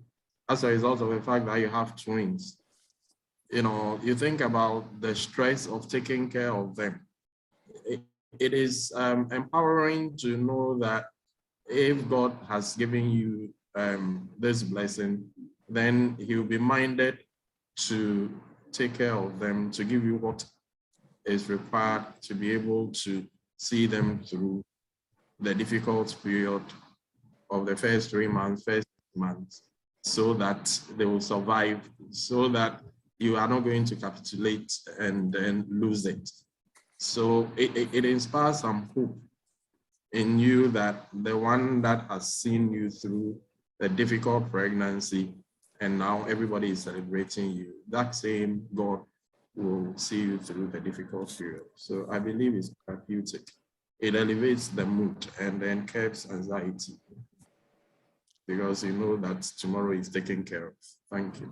as a result of the fact that you have twins, you know, you think about the stress of taking care of them. It is empowering to know that if God has given you this blessing, then He will be minded to take care of them, to give you what is required to be able to see them through the difficult period of the first 3 months, so that they will survive, so that you are not going to capitulate and then lose it. So it inspires some hope in you that the one that has seen you through the difficult pregnancy and now everybody is celebrating you, that same God will see you through the difficult period. So I believe it's therapeutic. It elevates the mood and then curbs anxiety, because you know that tomorrow is taken care of. Thank you.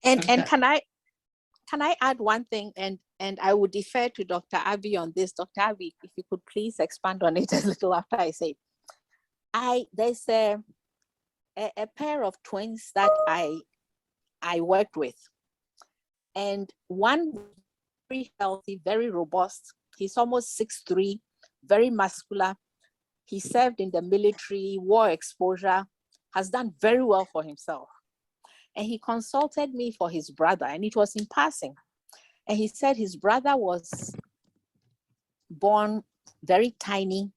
And can I add one thing, and I would defer to Dr. Abby on this. Dr. Abby, if you could please expand on it a little after I say it. There's a pair of twins that I worked with, and one very healthy, very robust. He's almost 6'3", very muscular. He served in the military, war exposure, has done very well for himself. And he consulted me for his brother, and it was in passing. And he said his brother was born very tiny.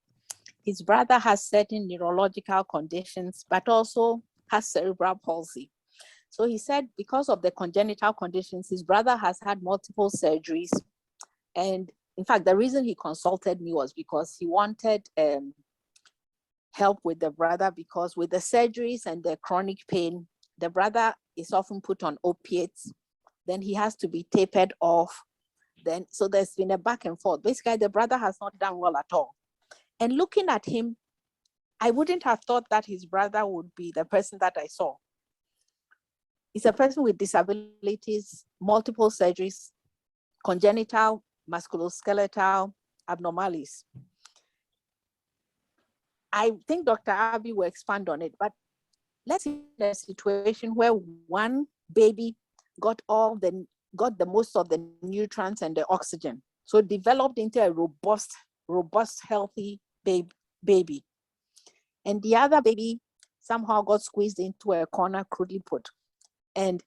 His brother has certain neurological conditions, but also has cerebral palsy. So he said because of the congenital conditions, his brother has had multiple surgeries. And in fact, the reason he consulted me was because he wanted help with the brother, because with the surgeries and the chronic pain, the brother is often put on opiates. Then he has to be tapered off. Then, so there's been a back and forth. Basically, the brother has not done well at all. And looking at him, I wouldn't have thought that his brother would be the person that I saw. He's a person with disabilities, multiple surgeries, congenital musculoskeletal abnormalities. I think Dr. Abby will expand on it, but let's see the situation where one baby got the most of the nutrients and the oxygen. So it developed into a robust, healthy baby. And the other baby somehow got squeezed into a corner, crudely put. And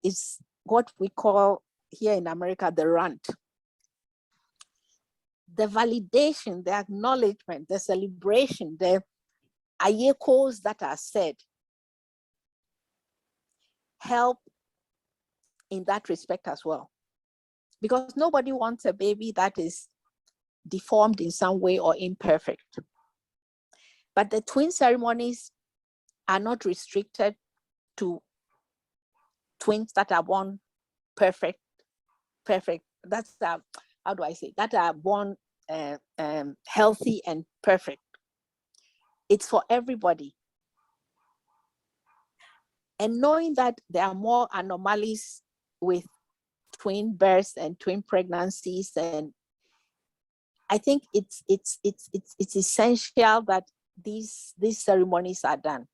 it's what we call here in America, the runt. The validation, the acknowledgement, the celebration, the ayekos that are said help in that respect as well. Because nobody wants a baby that is deformed in some way or imperfect. But the twin ceremonies are not restricted to twins that are born perfect. That's how do I say, that are born healthy and perfect. It's for everybody. And knowing that there are more anomalies with twin births and twin pregnancies, and I think it's essential that these ceremonies are done.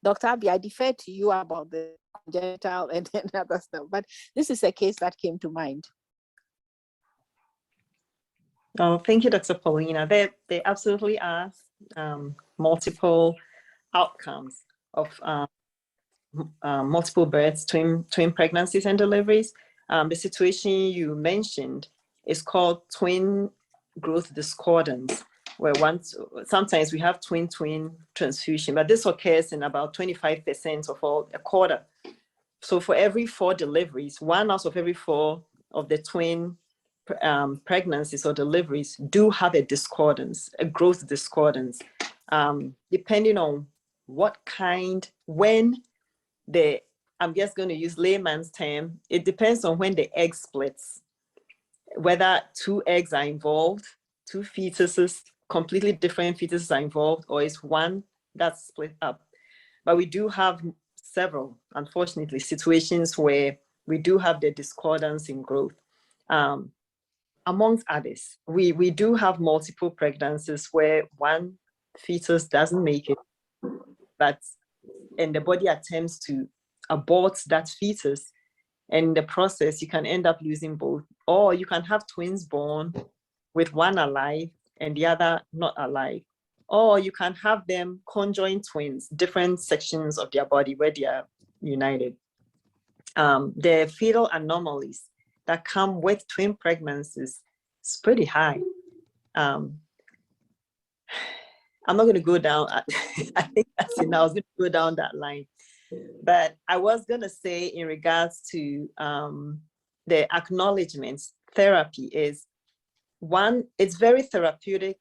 Dr. Abby, I defer to you about the congenital and other stuff, but this is a case that came to mind. Oh, thank you, Dr. Paulina. They absolutely are multiple outcomes of multiple births, twin pregnancies and deliveries. The situation you mentioned is called twin growth discordance, where sometimes we have twin transfusion, but this occurs in about 25% of all, a quarter. So for every 4 deliveries, 1 out of every 4 of the twin pregnancies or deliveries do have a discordance, a growth discordance, depending on what kind, when I'm just going to use layman's term, it depends on when the egg splits, whether 2 eggs are involved, 2 fetuses, completely different fetuses are involved, or it's one that's split up. But we do have several, unfortunately, situations where we do have the discordance in growth. Amongst others, we do have multiple pregnancies where one fetus doesn't make it, and the body attempts to abort that fetus. And in the process, you can end up losing both. Or you can have twins born with one alive and the other not alive. Or you can have them conjoined twins, different sections of their body where they are united. The fetal anomalies that come with twin pregnancies is pretty high. I'm not going to go down. I think that's enough. I was going to go down that line. But I was going to say in regards to the acknowledgements, therapy is one, it's very therapeutic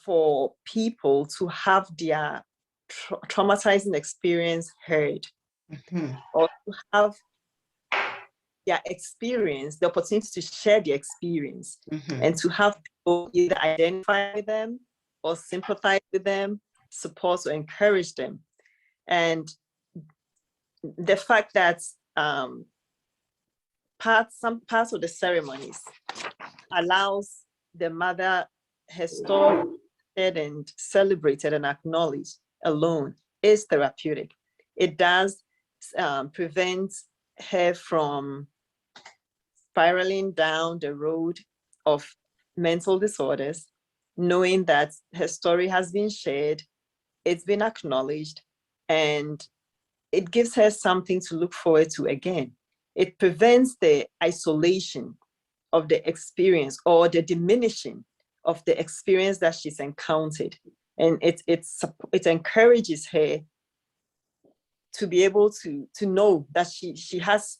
for people to have their traumatizing experience heard, or to have their experience, the opportunity to share the experience, and to have people either identify with them or sympathize with them, support or encourage them. And the fact that some parts of the ceremonies allows the mother, her story and celebrated and acknowledged alone is therapeutic. It does prevent her from spiraling down the road of mental disorders, knowing that her story has been shared, it's been acknowledged, and it gives her something to look forward to again. It prevents the isolation of the experience or the diminishing of the experience that she's encountered. And it encourages her to be able to know that she has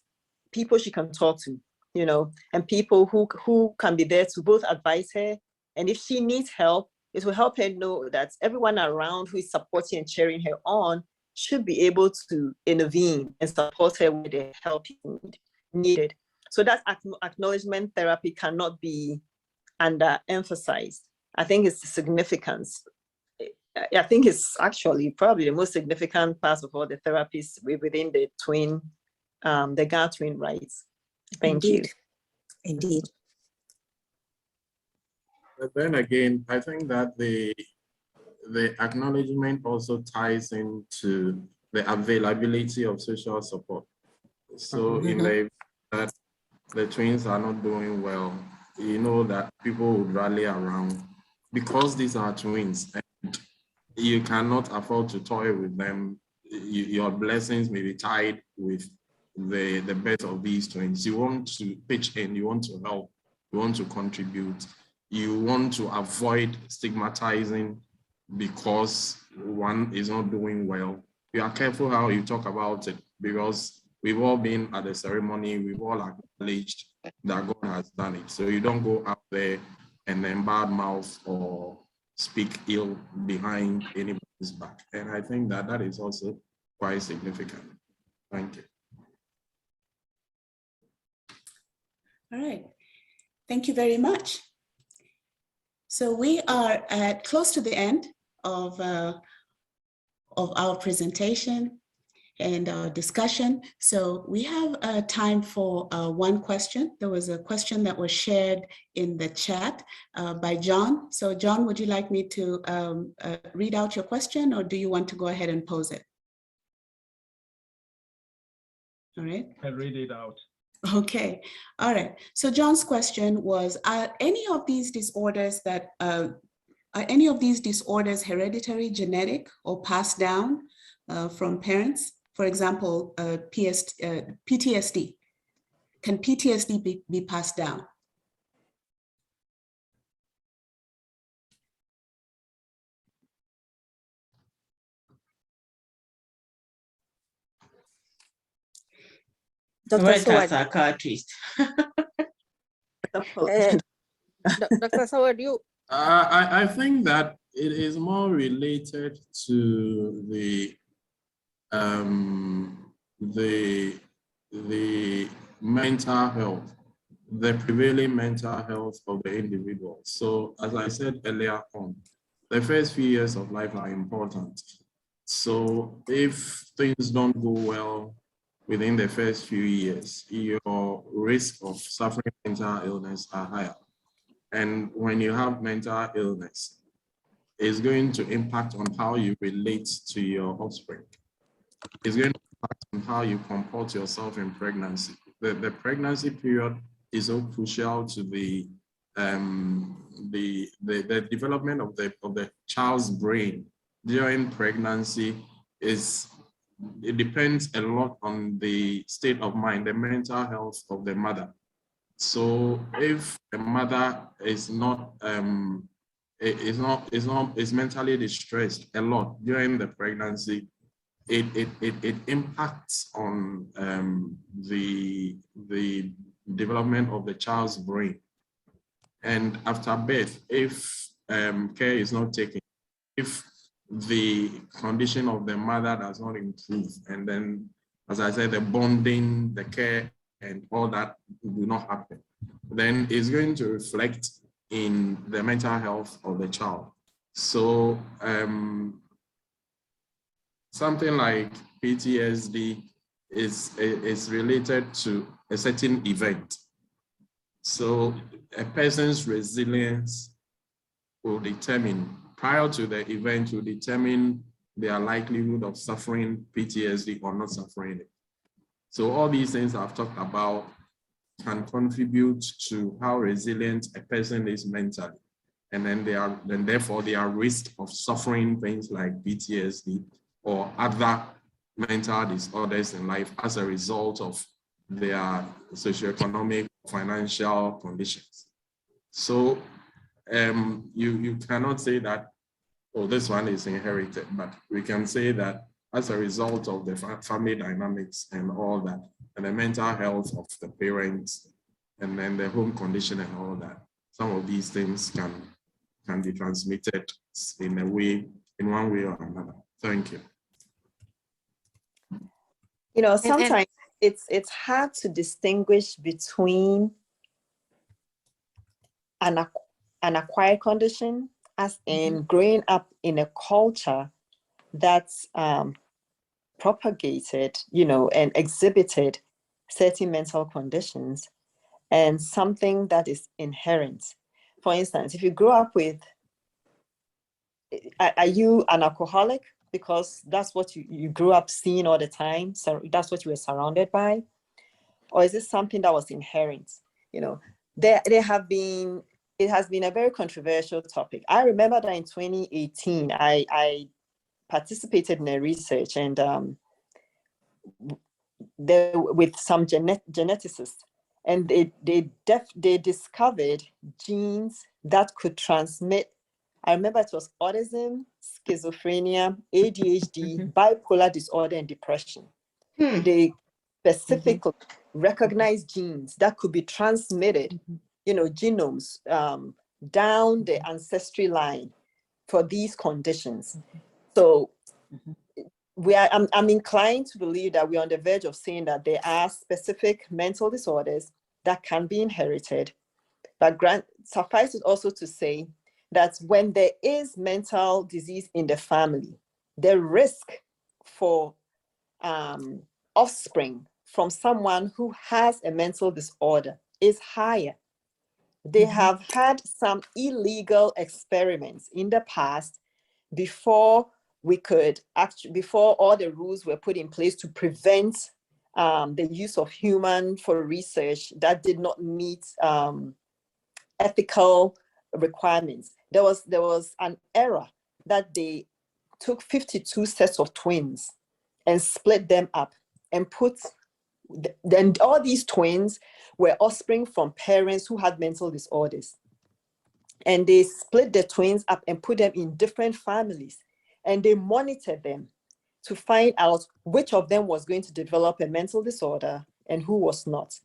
people she can talk to, you know, and people who can be there to both advise her. And if she needs help, it will help her know that everyone around who is supporting and cheering her on should be able to intervene and support her with the help needed. So that acknowledgement therapy cannot be underemphasized. I think it's the significance. I think it's actually probably the most significant part of all the therapies within the the Ga-twin-rites. Thank you. Indeed. But then again, I think that the acknowledgement also ties into the availability of social support. So in the event that the twins are not doing well, you know that people would rally around because these are twins and you cannot afford to toy with them. Your blessings may be tied with the birth of these twins. You want to pitch in, you want to help, you want to contribute, you want to avoid stigmatizing because one is not doing well. You are careful how you talk about it because we've all been at the ceremony, we've all acknowledged that God has done it. So you don't go out there and then bad mouth or speak ill behind anybody's back. And I think that that is also quite significant. Thank you. All right, thank you very much. So we are at close to the end of our presentation and our discussion. So we have time for one question. There was a question that was shared in the chat by John. So John, would you like me to read out your question, or do you want to go ahead and pose it? All right. I'll read it out. Okay, all right. So John's question was, are any of these disorders hereditary, genetic, or passed down from parents? For example, PTSD. Can PTSD be passed down? Dr. psychiatrist. Dr. Sawad, you. I think that it is more related to the mental health, the prevailing mental health of the individual. So as I said earlier on, the first few years of life are important. So if things don't go well within the first few years, your risk of suffering mental illness are higher. And when you have mental illness, it's going to impact on how you relate to your offspring. It's going to impact on how you comport yourself in pregnancy. The pregnancy period is so crucial to the development of the child's brain during pregnancy. It depends a lot on the state of mind, the mental health of the mother. So if the mother is mentally distressed a lot during the pregnancy, it impacts on the development of the child's brain. And after birth, if care is not taken, if the condition of the mother does not improve, and then, as I said, the bonding, the care, and all that do not happen, then it's going to reflect in the mental health of the child. So something like PTSD is related to a certain event. So a person's resilience will determine, prior to the event, will determine their likelihood of suffering PTSD or not suffering it. So all these things I've talked about can contribute to how resilient a person is mentally. And then therefore they are risk of suffering things like PTSD or other mental disorders in life as a result of their socioeconomic, financial conditions. So you cannot say that, oh, this one is inherited, but we can say that as a result of the family dynamics and all that, and the mental health of the parents, and then the home condition and all that, some of these things can be transmitted in one way or another. Thank you. You know, sometimes it's hard to distinguish between an acquired condition, as in growing up in a culture that's propagated, you know, and exhibited certain mental conditions, and something that is inherent. For instance, if you grow up with, are you an alcoholic because that's what you grew up seeing all the time, so that's what you were surrounded by? Or is it something that was inherent? You know, it has been a very controversial topic. I remember that in 2018, I participated in a research and with some geneticists, and they discovered genes that could transmit. I remember it was autism, schizophrenia, ADHD, bipolar disorder, and depression. They specifically recognized genes that could be transmitted, you know, genomes down the ancestry line for these conditions. So I'm inclined to believe that we're on the verge of saying that there are specific mental disorders that can be inherited. But suffice it also to say that when there is mental disease in the family, the risk for offspring from someone who has a mental disorder is higher. They have had some illegal experiments in the past before all the rules were put in place to prevent the use of human for research that did not meet ethical requirements. There was an era that they took 52 sets of twins and split them up and then all these twins were offspring from parents who had mental disorders. And they split the twins up and put them in different families. And they monitored them to find out which of them was going to develop a mental disorder and who was not.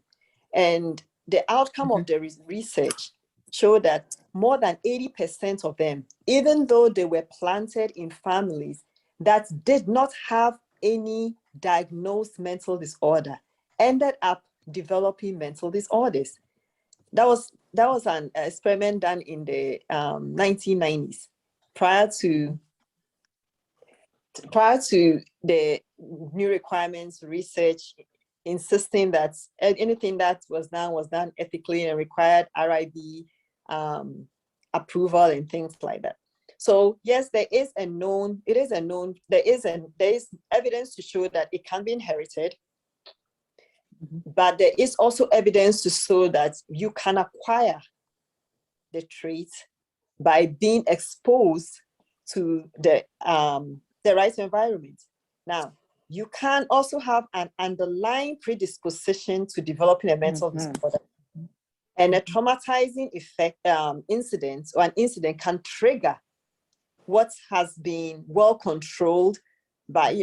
And the outcome of the research showed that more than 80% of them, even though they were planted in families that did not have any diagnosed mental disorder, ended up developing mental disorders. That was an experiment done in the 1990s, prior to the new requirements research insisting that anything that was done ethically and required RIB approval and things like that. So yes, there is evidence to show that it can be inherited, but there is also evidence to show that you can acquire the trait by being exposed to the right environment. Now, you can also have an underlying predisposition to developing a mental disorder. And a traumatizing incident can trigger what has been well controlled by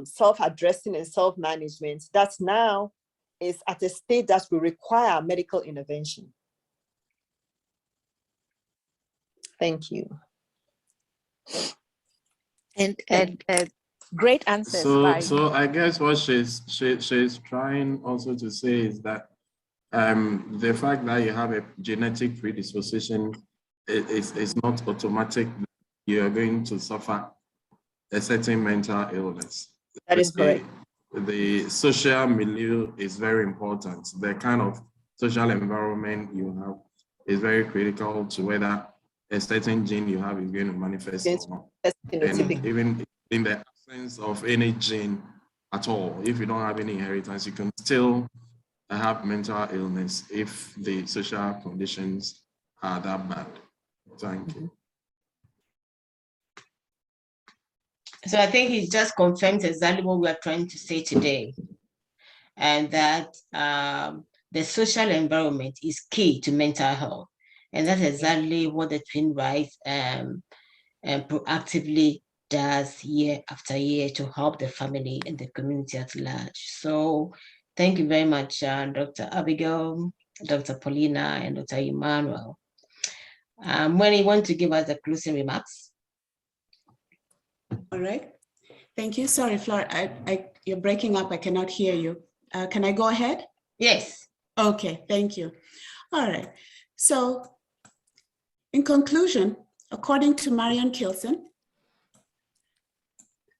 self-addressing and self-management, that now is at a state that will require medical intervention. Thank you. And great answers. So I guess what she's trying also to say is that the fact that you have a genetic predisposition is not automatic. You are going to suffer a certain mental illness. That is correct. the social milieu is very important. The kind of social environment you have is very critical to whether a certain gene you have is going to manifest or not. And even in the absence of any gene at all, if you don't have any inheritance, you can still have mental illness if the social conditions are that bad. Thank you. So I think it just confirms exactly what we are trying to say today, and that the social environment is key to mental health. And that's exactly what the Twin-rites proactively does year after year to help the family and the community at large. So thank you very much, Dr. Abigail, Dr. Paulina, and Dr. Emmanuel. When you want to give us the closing remarks. All right. Thank you. Sorry, Flora, you're breaking up. I cannot hear you. Can I go ahead? Yes. Okay, thank you. All right. So in conclusion, according to Marion Kilson,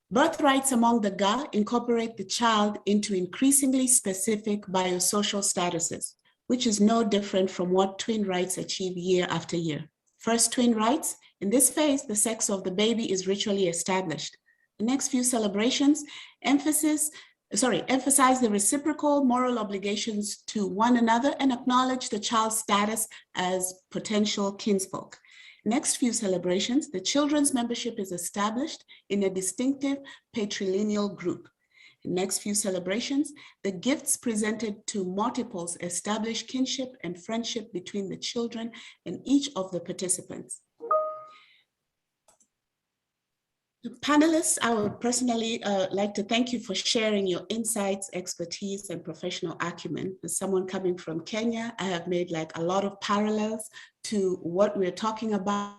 birthrights among the Ga incorporate the child into increasingly specific biosocial statuses, which is no different from what twin-rights achieve year after year. First, twin-rights. In this phase, the sex of the baby is ritually established. The next few celebrations emphasize the reciprocal moral obligations to one another and acknowledge the child's status as potential kinsfolk. Next few celebrations, the children's membership is established in a distinctive patrilineal group. Next few celebrations, the gifts presented to multiples establish kinship and friendship between the children and each of the participants. Panelists, I would personally like to thank you for sharing your insights, expertise, and professional acumen. As someone coming from Kenya, I have made like a lot of parallels to what we're talking about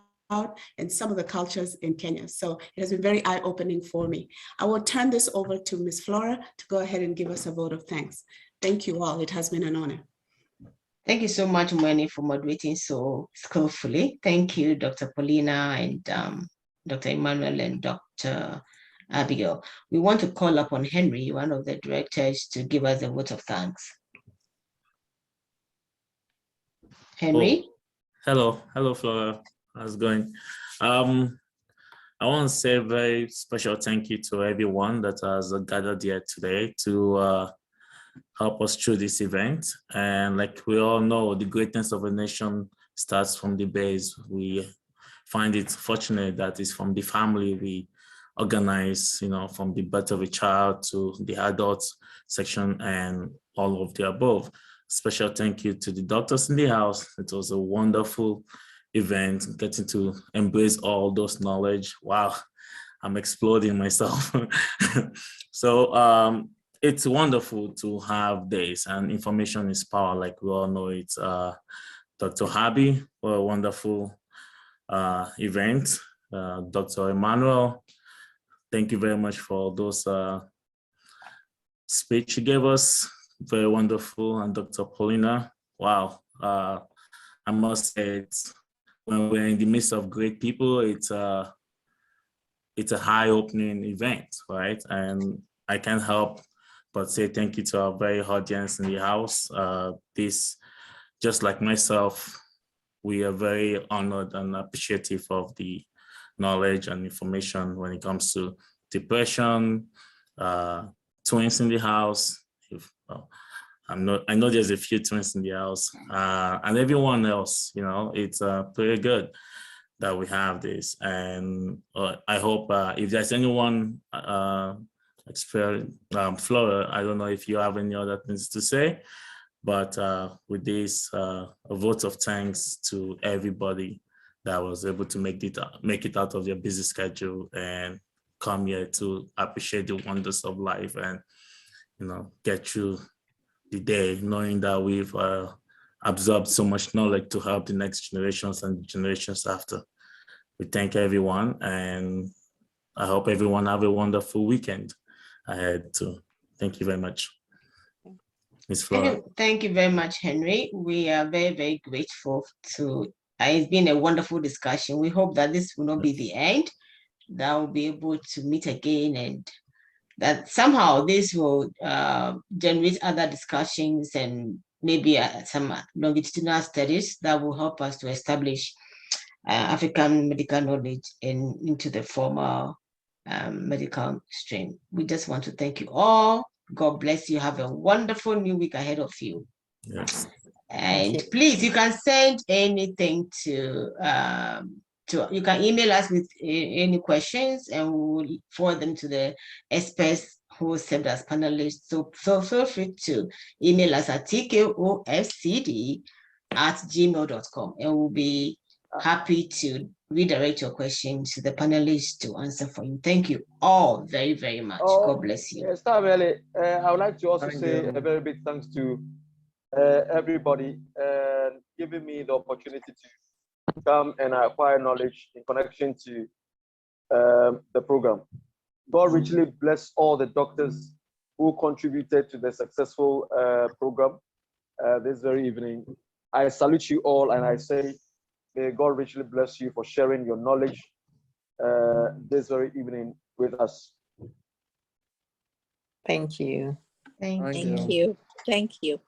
and some of the cultures in Kenya. So it has been very eye-opening for me. I will turn this over to Ms. Flora to go ahead and give us a vote of thanks. Thank you all. It has been an honor. Thank you so much, Mweni, for moderating so skillfully. Thank you, Dr. Paulina and Dr. Emmanuel and Dr. Abigail. We want to call upon Henry, one of the directors, to give us a vote of thanks. Henry? Oh, hello, Flora. How's it going? I want to say a very special thank you to everyone that has gathered here today to help us through this event. And like we all know, the greatness of a nation starts from the base. We find it fortunate that it's from the family we organize, from the birth of a child to the adult section and all of the above. Special thank you to the doctors in the house. It was a wonderful event, getting to embrace all those knowledge. Wow, I'm exploding myself. So it's wonderful to have this, and information is power, like we all know. It's Dr. Habi for a wonderful event. Dr. Emmanuel, thank you very much for those speech you gave us. Very wonderful. And Dr. Paulina, wow. I must say, when we're in the midst of great people, it's a eye-opening event, right? And I can't help but say thank you to our very audience in the house. This, just like myself, we are very honored and appreciative of the knowledge and information when it comes to depression, twins in the house. I know there's a few twins in the house, and everyone else, it's pretty good that we have this. And I hope if there's anyone, Flora, I don't know if you have any other things to say, but with this, a vote of thanks to everybody that was able to make it out of their busy schedule and come here to appreciate the wonders of life and, get through the day, knowing that we've absorbed so much knowledge to help the next generations and generations after. We thank everyone, and I hope everyone have a wonderful weekend ahead too. Thank you very much. Ms. Flora. Thank you very much, Henry. We are very, very grateful to, it's been a wonderful discussion. We hope that this will not be the end, that we'll be able to meet again and that somehow this will generate other discussions and maybe some longitudinal studies that will help us to establish African medical knowledge into the formal medical stream. We just want to thank you all. God bless you. Have a wonderful new week ahead of you. Yes. And please, you can send anything to you can email us with any questions, and we'll forward them to the experts who served as panelists. So feel free to email us at TKOFCD@gmail.com, and we'll be happy to redirect your questions to the panelists to answer for you. Thank you all very, very much. God bless you. Yes, I would like to also say a very big thanks to everybody giving me the opportunity to come and acquire knowledge in connection to the program. God richly bless all the doctors who contributed to the successful program this very evening. I salute you all, and I say, may God richly bless you for sharing your knowledge this very evening with us. Thank you. Thank you. Thank you.